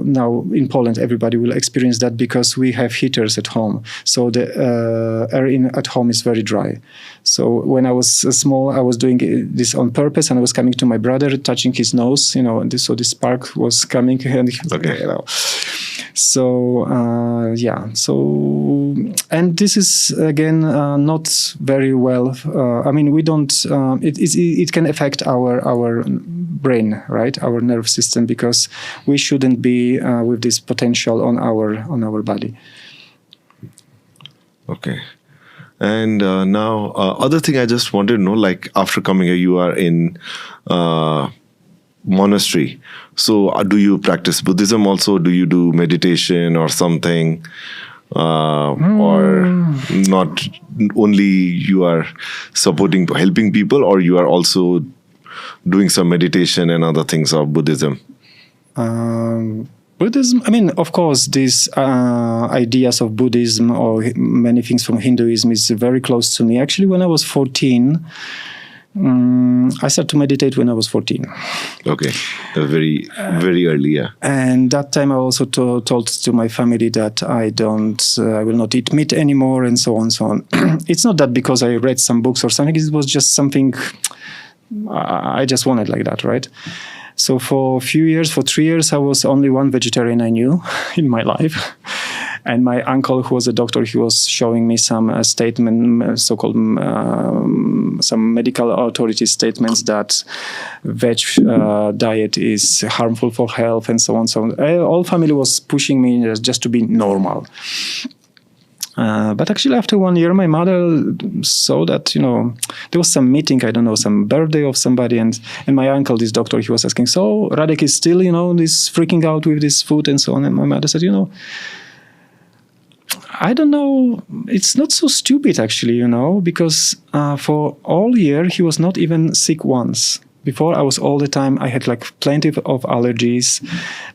B: now in Poland. Everybody will experience that because we have heaters at home. So the air at home is very dry. So when I was small, I was doing this on purpose, and I was coming to my brother, touching his nose, and so this spark was coming, and he was So and this is again not very well. We don't. It can affect our brain, right? Our nerve system, because we shouldn't be with this potential on our body.
A: Okay. And now, other thing I just wanted to know, like after coming here, you are in monastery. So do you practice Buddhism also? Do you do meditation or something? Or not only you are helping people, or you are also doing some meditation and other things of Buddhism?
B: Buddhism, of course, these ideas of Buddhism or many things from Hinduism is very close to me. Actually, when I was 14, I started to meditate when I was 14.
A: Okay, very, very early, yeah.
B: And that time I also told to my family that I will not eat meat anymore, and so on, so on. It's not that because I read some books or something. It was just something I just wanted like that, right? So for 3 years, I was only one vegetarian I knew in my life. And my uncle, who was a doctor, he was showing me some statement, so-called some medical authority statements that veg diet is harmful for health and so on. So all family was pushing me just to be normal. But actually, after 1 year, my mother saw that, there was some meeting, I don't know, some birthday of somebody, and my uncle, this doctor, he was asking, so Radek is still, this freaking out with this food and so on. And my mother said, I don't know, it's not so stupid actually, because for all year, he was not even sick once. Before, I was all the time, I had like plenty of allergies.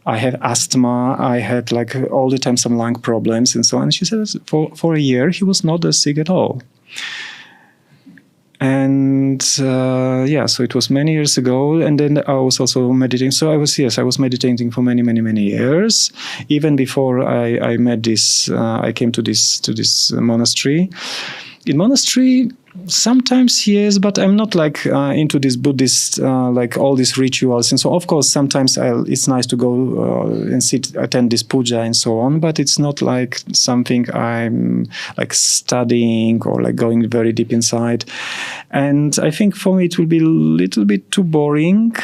B: I had asthma. I had like all the time some lung problems and so on. And she said for a year, he was not sick at all. And so it was many years ago. And then I was also meditating. So I was meditating for many, many, many years. Even before I met this, I came to this monastery. In monastery, sometimes yes, but I'm not like into this Buddhist, like all these rituals. And so, of course, sometimes it's nice to go and attend this puja and so on, but it's not like something I'm like studying or like going very deep inside. And I think for me, it will be a little bit too boring,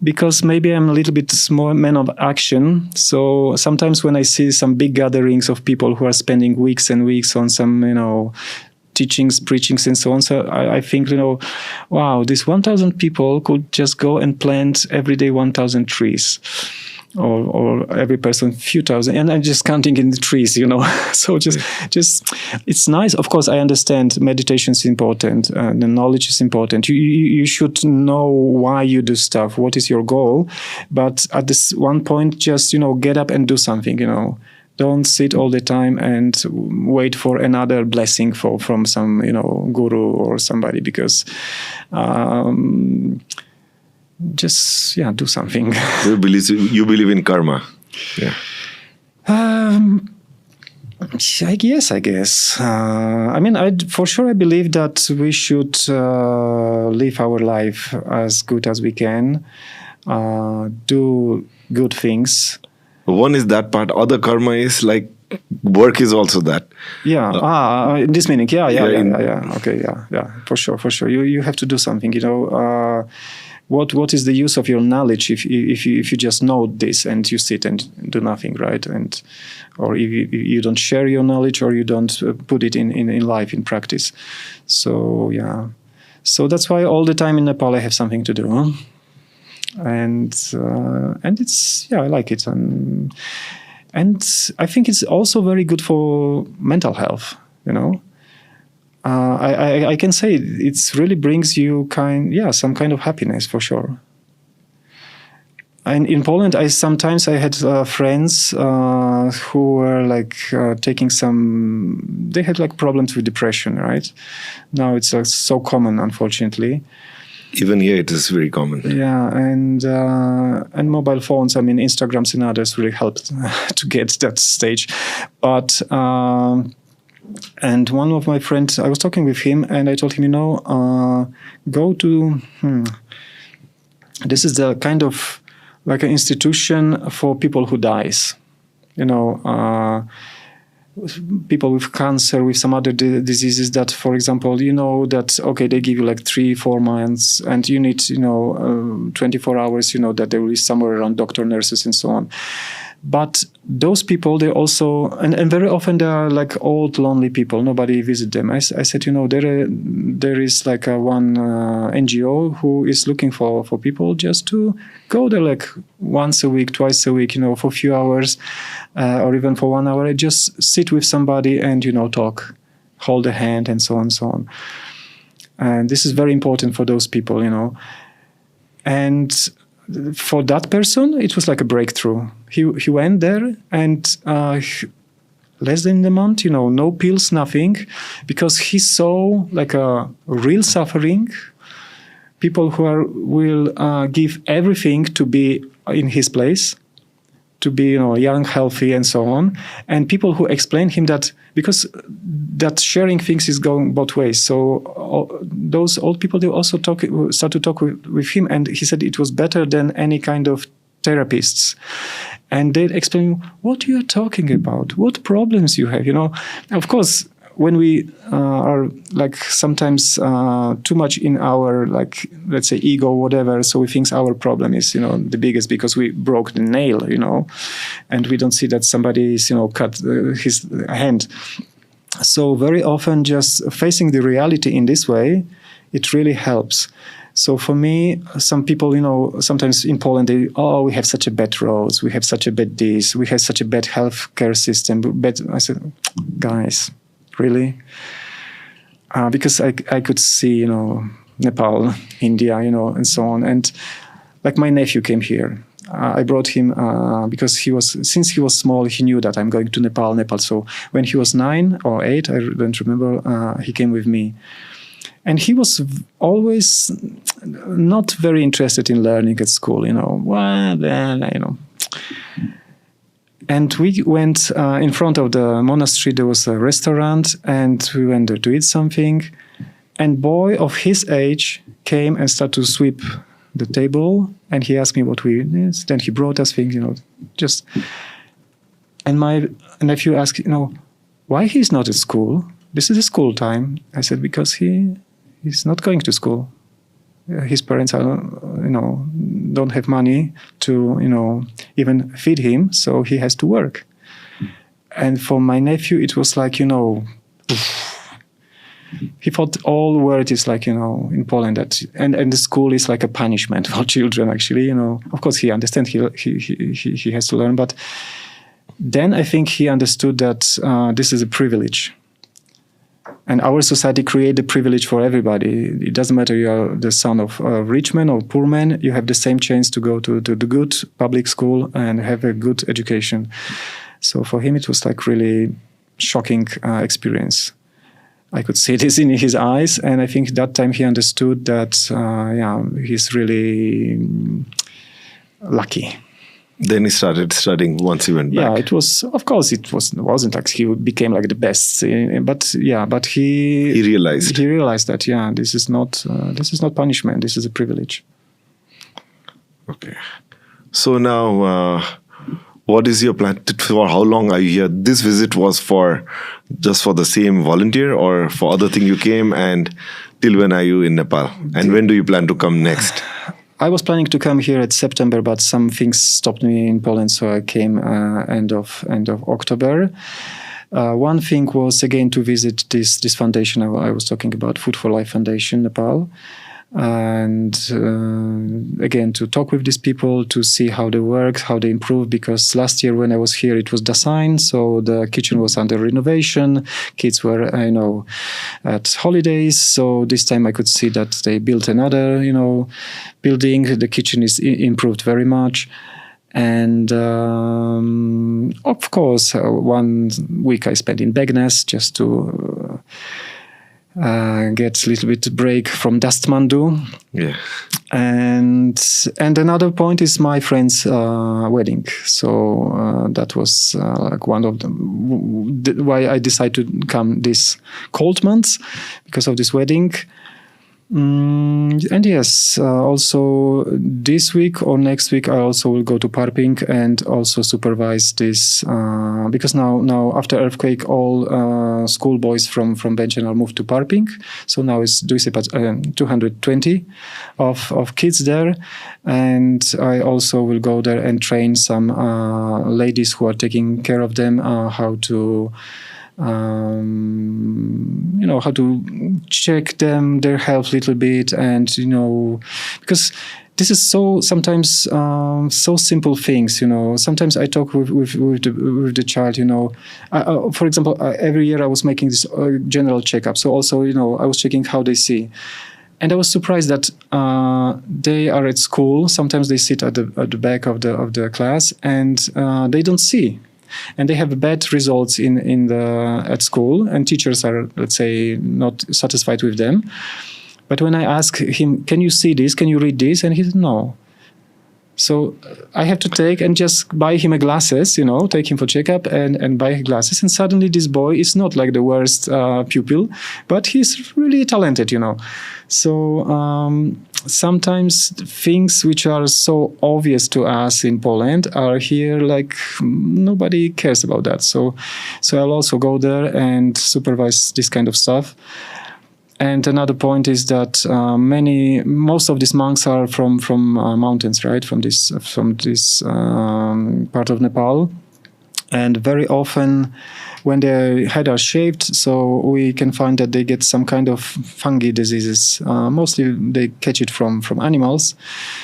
B: because maybe I'm a little bit more man of action. So sometimes when I see some big gatherings of people who are spending weeks and weeks on some, teachings, preachings, and so on. So I think, wow, this 1,000 people could just go and plant every day 1,000 trees. Or every person a few thousand, and I'm just counting in the trees, So just it's nice. Of course, I understand meditation is important, the knowledge is important. You should know why you do stuff, what is your goal, but at this one point, just get up and do something. Don't sit all the time and wait for another blessing from some guru or somebody, because. Just do something.
A: You believe in karma. Yeah.
B: I guess. For sure, I believe that we should live our life as good as we can, do good things.
A: One is that part. Other karma is like work is also that.
B: Yeah. This meaning. Yeah. Okay. Yeah. For sure. You have to do something. What is the use of your knowledge if you just know this and you sit and do nothing, right? Or if you don't share your knowledge, or you don't put it in life, in practice. So so that's why all the time in Nepal I have something to do, and it's I like it, and I think it's also very good for mental health. I can say it really brings you some kind of happiness, for sure. And in Poland, I had friends who were like taking they had like problems with depression, right? Now it's so common, unfortunately.
A: Even here, it is very common.
B: Yeah, and mobile phones, Instagrams and others really helped to get that stage, but. And one of my friends, I was talking with him, and I told him, go to. This is the kind of like an institution for people who dies. People with cancer, with some other diseases that, for example, that, okay, they give you like 3-4 months, and you need, 24 hours, that there will be somewhere around doctor, nurses, and so on. But those people, they also, and very often they are like old, lonely people. Nobody visit them. I said, there is like one NGO who is looking for people just to go there like once a week, twice a week, for a few hours, or even for 1 hour. Just sit with somebody and, talk, hold a hand, and so on and so on. And this is very important for those people, And for that person, it was like a breakthrough. He went there, and less than a month, no pills, nothing, because he saw like a real suffering. People who will give everything to be in his place, to be young, healthy, and so on. And people who explain him that, because that sharing things is going both ways. So those old people, they also start to talk with him, and he said it was better than any kind of therapists. And they explain what you are talking about, what problems you have. Of course, when we are like sometimes too much in our, like, let's say, ego, whatever, so we think our problem is, the biggest because we broke the nail, and we don't see that somebody is, cut his hand. So very often just facing the reality in this way, it really helps. So for me, some people, sometimes in Poland, we have such a bad roads, we have such a bad this, we have such a bad healthcare system. But I said, guys, really? Because I could see, Nepal, India, and so on. And like my nephew came here. I brought him because since he was small, he knew that I'm going to Nepal. So when he was 9 or 8, I don't remember, he came with me. And he was always not very interested in learning at school, Well, then, And we went in front of the monastery. There was a restaurant, and we went there to eat something. And boy of his age came and started to sweep the table, and he asked me what we did. Then he brought us things, just. And my nephew asked, why he's not at school? This is a school time. I said, because he's not going to school. His parents are, don't have money to, even feed him, so he has to work. And for my nephew, it was like, he thought all world is like, in Poland, that and the school is like a punishment for children. Actually, of course he understands he has to learn, but then I think he understood that this is a privilege. And our society created the privilege for everybody. It doesn't matter you are the son of a rich man or poor man, you have the same chance to go to the good public school and have a good education. So for him, it was like really shocking experience. I could see this in his eyes, and I think that time he understood that, he's really lucky.
A: Then he started studying once he went back.
B: Yeah, it wasn't like he became like the best, but he realized that this is not punishment, this is a privilege.
A: Okay, so now what is your plan? For how long are you here? This visit was just for the same volunteer, or for other thing you came, and till when are you in Nepal? And when do you plan to come next?
B: I was planning to come here at September, but some things stopped me in Poland, so I came end of October. One thing was again to visit this foundation I was talking about, Food for Life Foundation, Nepal, and again to talk with these people to see how they work, how they improve. Because last year when I was here, it was Dasein, so the kitchen was under renovation. Kids were, at holidays. So this time I could see that they built another, building. The kitchen is improved very much. And of course, 1 week I spent in Begnes just to get a little bit break from Dastmandu.
A: Yeah.
B: And another point is my friend's wedding. So that was like one of why I decided to come this cold months, because of this wedding. And yes, also this week or next week, I also will go to Parping and also supervise this, because now after earthquake, all schoolboys from Benchen are moved to Parping. So now it's 220 of kids there. And I also will go there and train some ladies who are taking care of them, how to how to check their health a little bit, and because this is sometimes so simple things. Sometimes I talk with the child. For example, every year I was making this general checkup. So also I was checking how they see. And I was surprised that they are at school. Sometimes they sit at the back of the class, and they don't see. And they have bad results at school, and teachers are, let's say, not satisfied with them. But when I ask him, can you see this? Can you read this? And he said, no. So I have to take and just buy him glasses, take him for checkup and buy glasses. And suddenly this boy is not like the worst pupil, but he's really talented, So sometimes things which are so obvious to us in Poland are here like nobody cares about that. So I'll also go there and supervise this kind of stuff. And another point is that most of these monks are from mountains, right? From this part of Nepal, and very often when their head are shaved, so we can find that they get some kind of fungi diseases. Mostly they catch it from animals.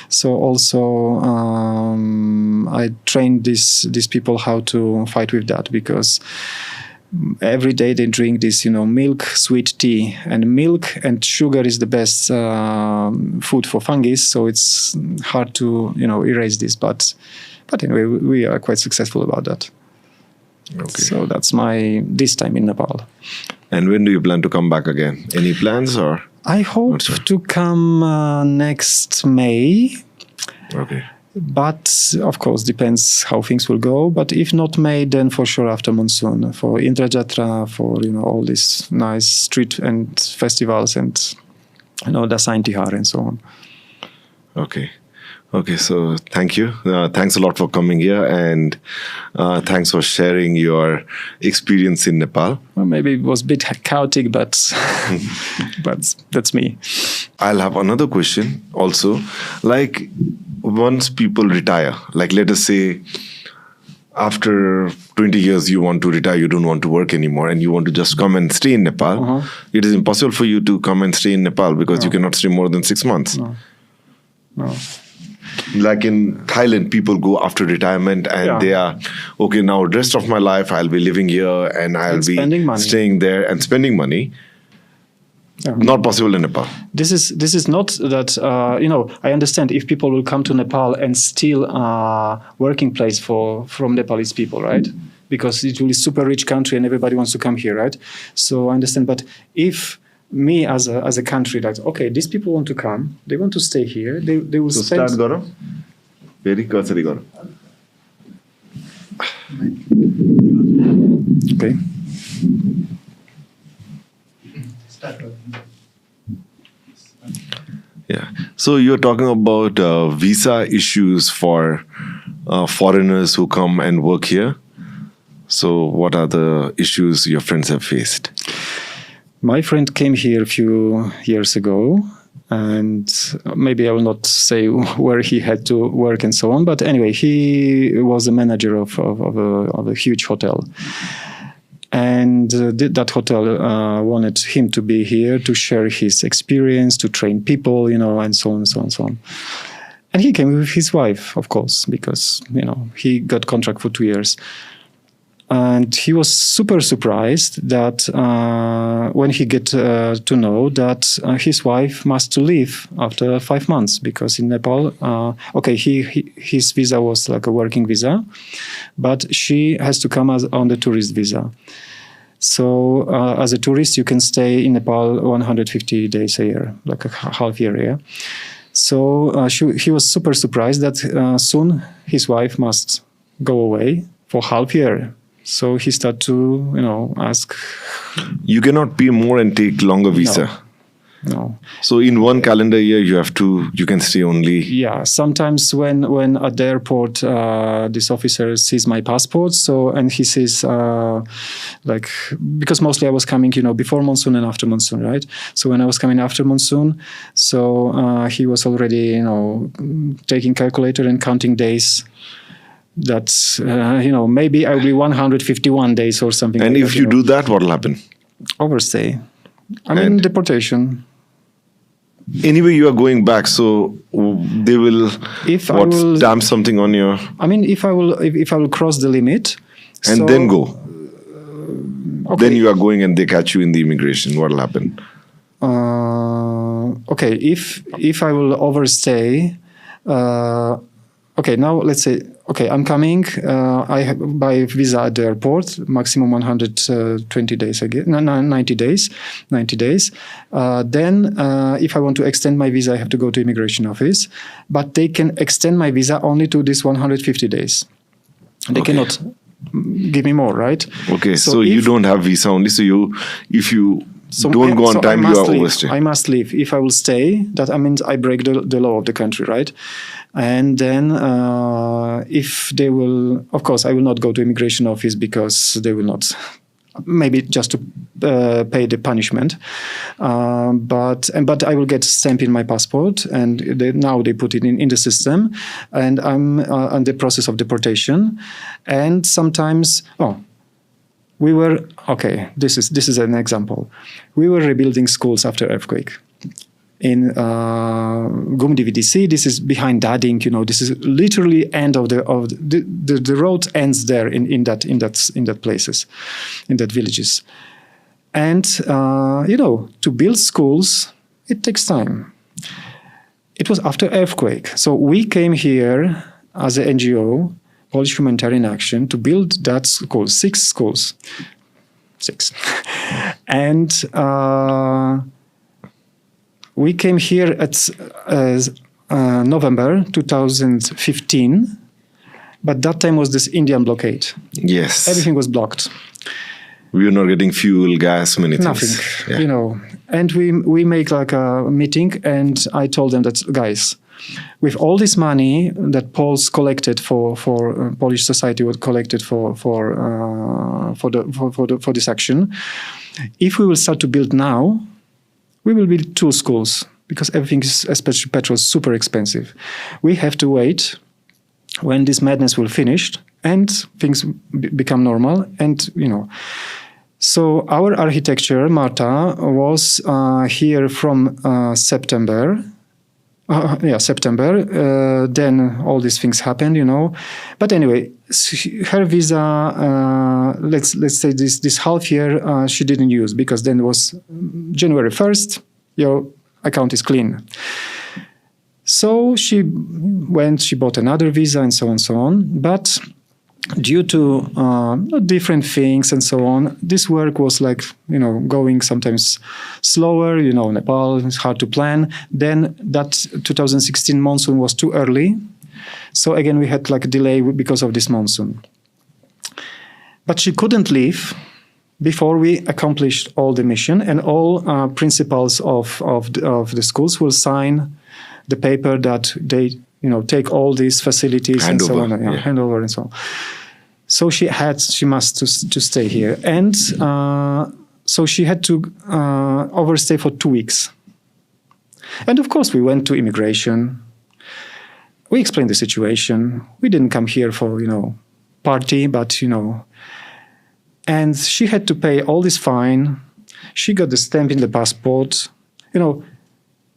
B: So also I train these people how to fight with that, because every day they drink this, milk, sweet tea, and milk and sugar is the best food for fungi. So it's hard to, erase this. But anyway, we are quite successful about that.
A: Okay.
B: So that's this time in Nepal.
A: And when do you plan to come back again? Any plans or?
B: I hope to come next May.
A: Okay.
B: But of course, depends how things will go. But if not May, then for sure after monsoon for Indra Jatra, for all these nice street and festivals and Dasain Tihar and so on.
A: Okay. Okay, so thank you. Thanks a lot for coming here, and thanks for sharing your experience in Nepal.
B: Well, maybe it was a bit chaotic, but but that's me.
A: I'll have another question also. Like, once people retire, like let us say after 20 years you want to retire, you don't want to work anymore, and you want to just come and stay in Nepal, it is impossible for you to come and stay in Nepal because you cannot stay more than 6 months.
B: No.
A: Like in Thailand, people go after retirement and they are, okay, now rest of my life I'll be living here and I'll be staying there and spending money. Yeah. Not possible in Nepal.
B: This is not that, I understand if people will come to Nepal and steal working place from Nepalese people, right? Because it will be a super rich country and everybody wants to come here, right? So I understand. But if me as a country, like, okay, these people want to come, they want to stay here, they will spend...
A: Start, Gaurav. Very cursor, Gaurav.
B: Okay.
A: Yeah. So you're talking about visa issues for foreigners who come and work here. So what are the issues your friends have faced?
B: My friend came here a few years ago, and maybe I will not say where he had to work and so on. But anyway, he was a manager of a huge hotel. And that hotel wanted him to be here to share his experience, to train people, and so on and so on and so on. And he came with his wife, of course, because, he got contract for 2 years. And he was super surprised that when he get to know that his wife must leave after 5 months, because in Nepal, his visa was like a working visa, but she has to come on the tourist visa. So as a tourist, you can stay in Nepal 150 days a year, like a half year, yeah. So he was super surprised that soon his wife must go away for half year. So he started to, ask.
A: You cannot pay more and take longer visa.
B: No.
A: So in one calendar year, you can stay only.
B: Yeah. Sometimes when at the airport, this officer sees my passport. And he says, because mostly I was coming, before monsoon and after monsoon, right? So when I was coming after monsoon, he was already, taking calculator and counting days. That's, maybe I'll be 151 days or something.
A: And
B: like
A: if you do that, what will happen?
B: Overstay. I mean, deportation.
A: Anyway, you are going back, so they will stamp something on your...
B: I mean, if I will cross the limit...
A: And then go. Okay. Then you are going and they catch you in the immigration. What will happen?
B: Okay, if I will overstay... now let's say, I'm coming. I buy visa at the airport, maximum 120 days again, 90 days. Then, if I want to extend my visa, I have to go to immigration office. But they can extend my visa only to this 150 days. They cannot give me more, right?
A: Okay, so you don't have visa only. So if you don't go on time, you are overstaying.
B: I must leave. If I will stay, that means I break the law of the country, right? And then if they will, of course, I will not go to immigration office because they will not, maybe just to pay the punishment. But I will get stamp in my passport, and now they put it in the system, and I'm on the process of deportation. And sometimes, we were, this is an example. We were rebuilding schools after earthquake. In Gumdi VDC, this is behind Dading, this is literally end of the road ends there in that places, in that villages. And, to build schools, it takes time. It was after earthquake. So we came here as an NGO, Polish Humanitarian Action, to build that school, 6 schools. 6. And We came here at November 2015, but that time was this Indian blockade.
C: Yes.
B: Everything was blocked.
C: We were not getting fuel, gas, many things.
B: Nothing, you know. And we make like a meeting, and I told them that, guys, with all this money that Poles collected for Polish society was collected for this action, if we will start to build now, we will build 2 schools because everything is, especially petrol, is super expensive. We have to wait when this madness will finish and things become normal, and you know. So our architecture, Marta, was here from September. September. Then all these things happened, you know. But anyway, her visa, let's say this half year, she didn't use because then it was January 1st, your account is clean. So she bought another visa and so on and so on. But due to different things and so on, this work was like, you know, going sometimes slower, you know, Nepal, it's hard to plan. Then that 2016 monsoon was too early. So again, we had like a delay because of this monsoon. But she couldn't leave before we accomplished all the mission, and all principals of the schools will sign the paper that they, you know, take all these facilities and so on, hand over and so on. So she must to stay here, and so she had to overstay for 2 weeks. And of course, we went to immigration. We explained the situation. We didn't come here for, you know, party, but, you know. And she had to pay all this fine. She got the stamp in the passport, you know.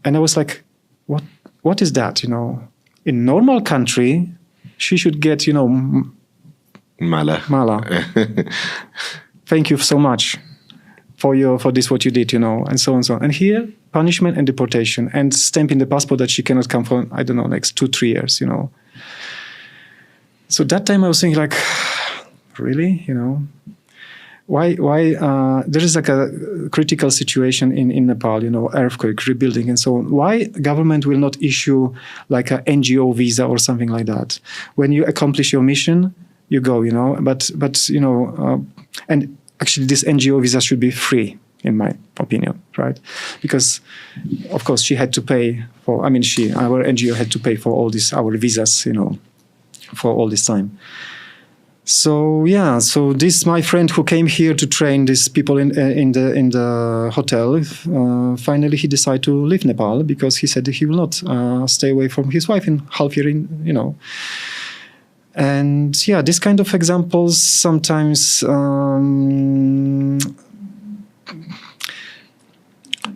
B: And I was like, what is that, you know? In normal country, she should get, you know, Mala. Thank you so much for this, what you did, you know, and so on and so on. And here, punishment and deportation, and stamp in the passport that she cannot come for, I don't know, next 2-3 years, you know. So that time I was thinking like, really, you know, why there is like a critical situation in Nepal, you know, earthquake, rebuilding and so on. Why government will not issue like a NGO visa or something like that? When you accomplish your mission, you go, you know, but you know, and actually this NGO visa should be free, in my opinion, right? Because of course she had to pay for, I mean, our NGO had to pay for all these, our visas, you know, for all this time. So yeah, so this my friend who came here to train these people in the hotel. Finally, he decided to leave Nepal because he said that he will not stay away from his wife in half year, you know. And yeah, this kind of examples sometimes.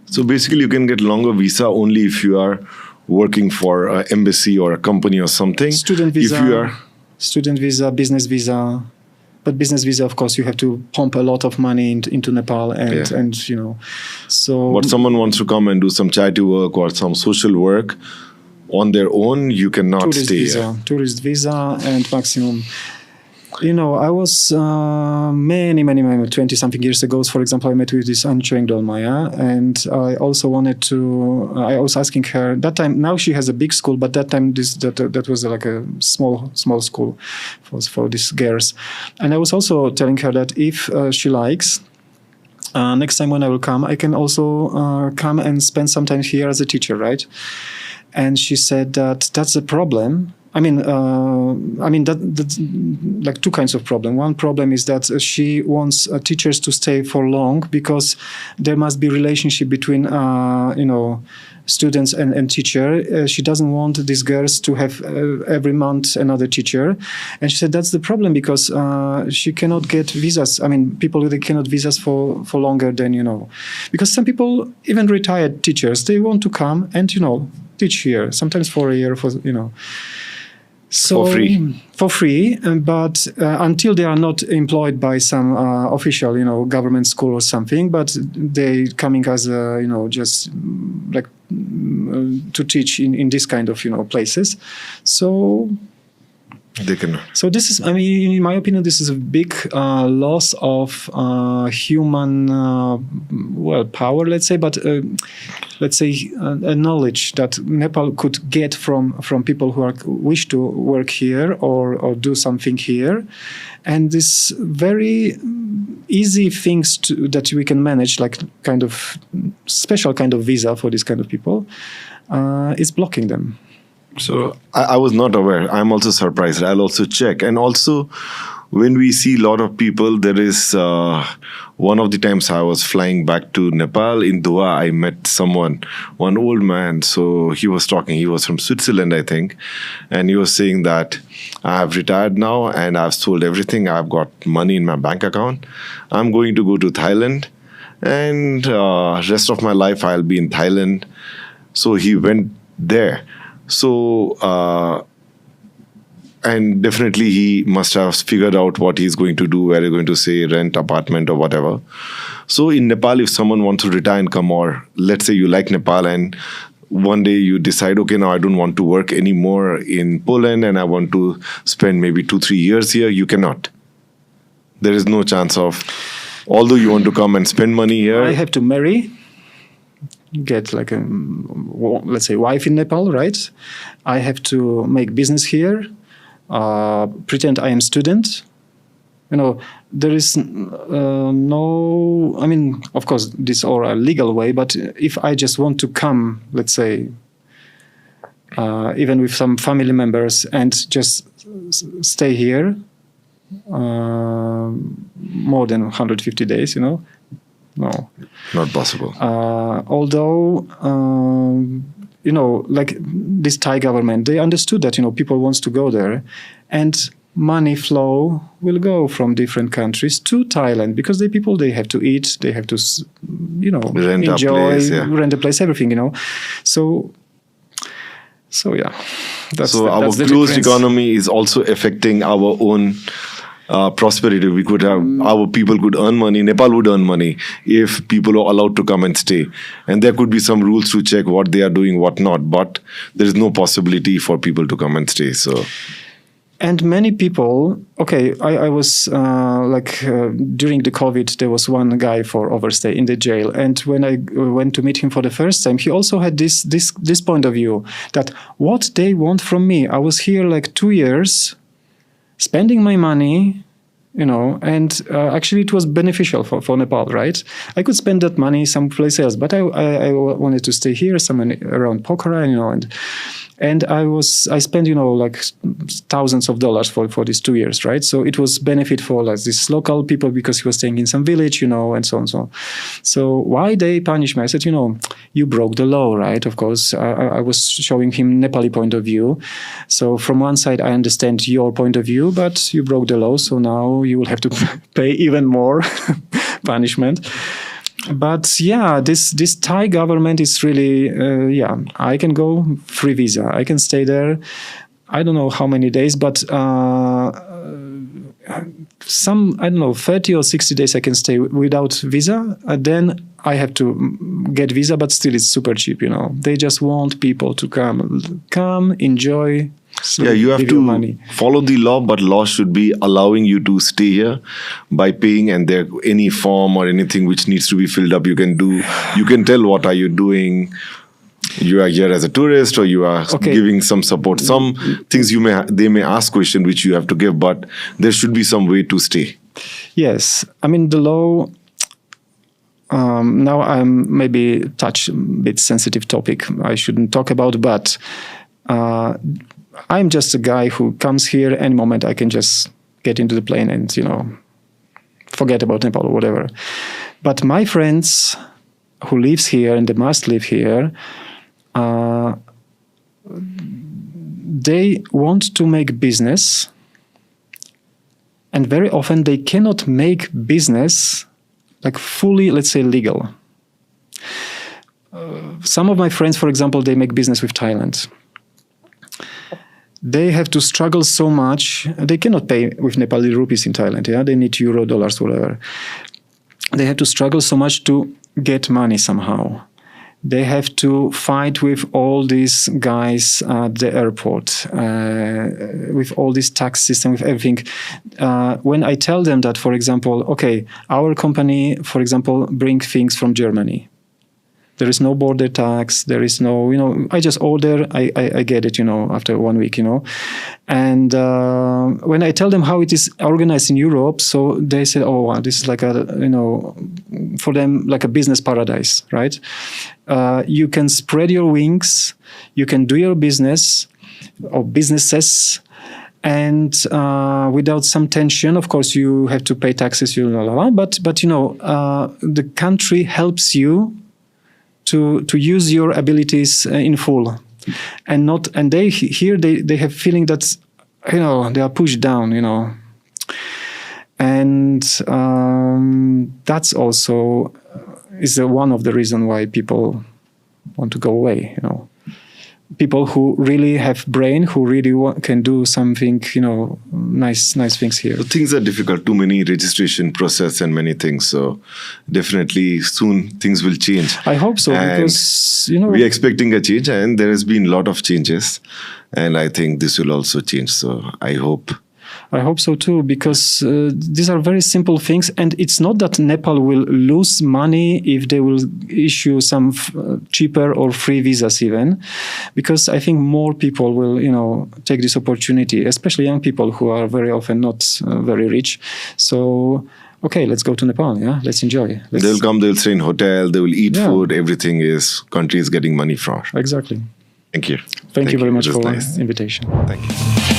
C: So basically, you can get longer visa only if you are working for an embassy or a company or something.
B: Student visa.
C: If you are
B: student visa, business visa. But business visa, of course, you have to pump a lot of money into Nepal, and you know, so.
C: But someone wants to come and do some charity work or some social work on their own, you cannot stay here.
B: Tourist visa and maximum. You know, I was many 20-something years ago, for example, I met with this Ancho Engdahl, and I also wanted to, I was asking her, that time, now she has a big school, but that time that was like a small school for these girls. And I was also telling her that if she likes, next time when I will come, I can also come and spend some time here as a teacher, right? And she said that that's a problem. I mean, that's like two kinds of problem. One problem is that she wants teachers to stay for long because there must be relationship between, you know, students and teacher. She doesn't want these girls to have every month another teacher. And she said that's the problem because she cannot get visas. I mean, people, they cannot visas for longer than, you know, because some people, even retired teachers, they want to come and, you know, teach here, sometimes for a year, for, you know. So, for free, but until they are not employed by some official, you know, government school or something, but they coming as a, you know, just like to teach in this kind of, you know, places. So
C: they can.
B: So this is, I mean, in my opinion, this is a big loss of human, well, power, let's say, but let's say, a knowledge that Nepal could get from people who wish to work here or do something here. And this very easy things that we can manage, like kind of special kind of visa for this kind of people, is blocking them.
C: So I was not aware. I'm also surprised. I'll also check. And also, when we see a lot of people, there is one of the times I was flying back to Nepal in Doha, I met one old man. So he was talking, he was from Switzerland, I think. And he was saying that I have retired now and I've sold everything. I've got money in my bank account. I'm going to go to Thailand and rest of my life I'll be in Thailand. So he went there. So, and definitely he must have figured out what he's going to do, where he's going to say rent, apartment or whatever. So in Nepal, if someone wants to retire and come, or let's say you like Nepal and one day you decide, okay, now I don't want to work anymore in Poland and I want to spend maybe 2-3 years here, you cannot. There is no chance of, although you want to come and spend money here.
B: I have to marry, get like a, let's say, wife in Nepal, right? I have to make business here, pretend I am student. You know, there is no, I mean, of course, this or a legal way, but if I just want to come, let's say, even with some family members and just stay here more than 150 days, you know, no.
C: Not possible.
B: Although, you know, like this Thai government, they understood that, you know, people wants to go there and money flow will go from different countries to Thailand because they have to eat, they have to, you know, enjoy, rent a place, everything, you know. So yeah. That's
C: our closed economy is also affecting our own prosperity. We could have, our people could earn money, Nepal would earn money if people are allowed to come and stay. And there could be some rules to check what they are doing, what not, but there is no possibility for people to come and stay. So.
B: And many people, okay, I was during the COVID, there was one guy for overstay in the jail. And when I went to meet him for the first time, he also had this point of view that what they want from me, I was here like 2 years, spending my money, you know, and actually it was beneficial for Nepal, right? I could spend that money someplace else, but I wanted to stay here, somewhere around Pokhara, you know, and I spent, you know, like thousands of dollars for these 2 years, right? So it was benefit for like these local people because he was staying in some village, you know, and so on and so on. So why they punish me? I said, you know, you broke the law, right? Of course, I was showing him Nepali point of view. So from one side, I understand your point of view, but you broke the law. So now you will have to pay even more punishment. But yeah, this Thai government is really, I can go free visa. I can stay there. I don't know how many days, but some, I don't know, 30 or 60 days I can stay without visa. Then I have to get visa, but still it's super cheap, you know. They just want people to come, enjoy. So
C: yeah, you have to follow the law, but law should be allowing you to stay here by paying, and there any form or anything which needs to be filled up, you can do. You can tell what are you doing. You are here as a tourist, or you are giving some support. Some things they may ask question which you have to give, but there should be some way to stay. Yes,
B: I mean the law. Now I'm maybe touch a bit sensitive topic I shouldn't talk about, but. I'm just a guy who comes here any moment. I can just get into the plane and, you know, forget about Nepal or whatever. But my friends who lives here and they must live here, they want to make business. And very often they cannot make business like fully, let's say, legal. Some of my friends, for example, they make business with Thailand. They have to struggle so much. They cannot pay with Nepali rupees in Thailand. Yeah, they need euro, dollars, whatever. They have to struggle so much to get money somehow. They have to fight with all these guys at the airport, with all this tax system, with everything. When I tell them that, for example, okay, our company, for example, bring things from Germany. There is no border tax. There is no, I just order, I get it, after 1 week, And when I tell them how it is organized in Europe, so they say, oh, wow, this is like a, for them, like a business paradise, right? You can spread your wings, you can do your business or businesses, and without some tension. Of course, you have to pay taxes, but the country helps you to use your abilities in full, and they have feeling that they are pushed down, and that's also is one of the reasons why people want to go away. People who really have brain, who really can do something, nice things here.
C: Things are difficult, too many registration process and many things. So definitely soon things will change.
B: I hope so,
C: and
B: because,
C: we're expecting a change, and there has been a lot of changes. And I think this will also change. So I hope so too, because these are very simple things, and it's not that Nepal will lose money if they will issue some cheaper or free visas even, because I think more people will, take this opportunity, especially young people who are very often not very rich. So, okay, let's go to Nepal, let's enjoy. They'll come, they'll stay in hotel, they will eat food, everything country is getting money from.
B: Exactly.
C: Thank you.
B: Thank you very much for
C: the invitation.
A: Thank you.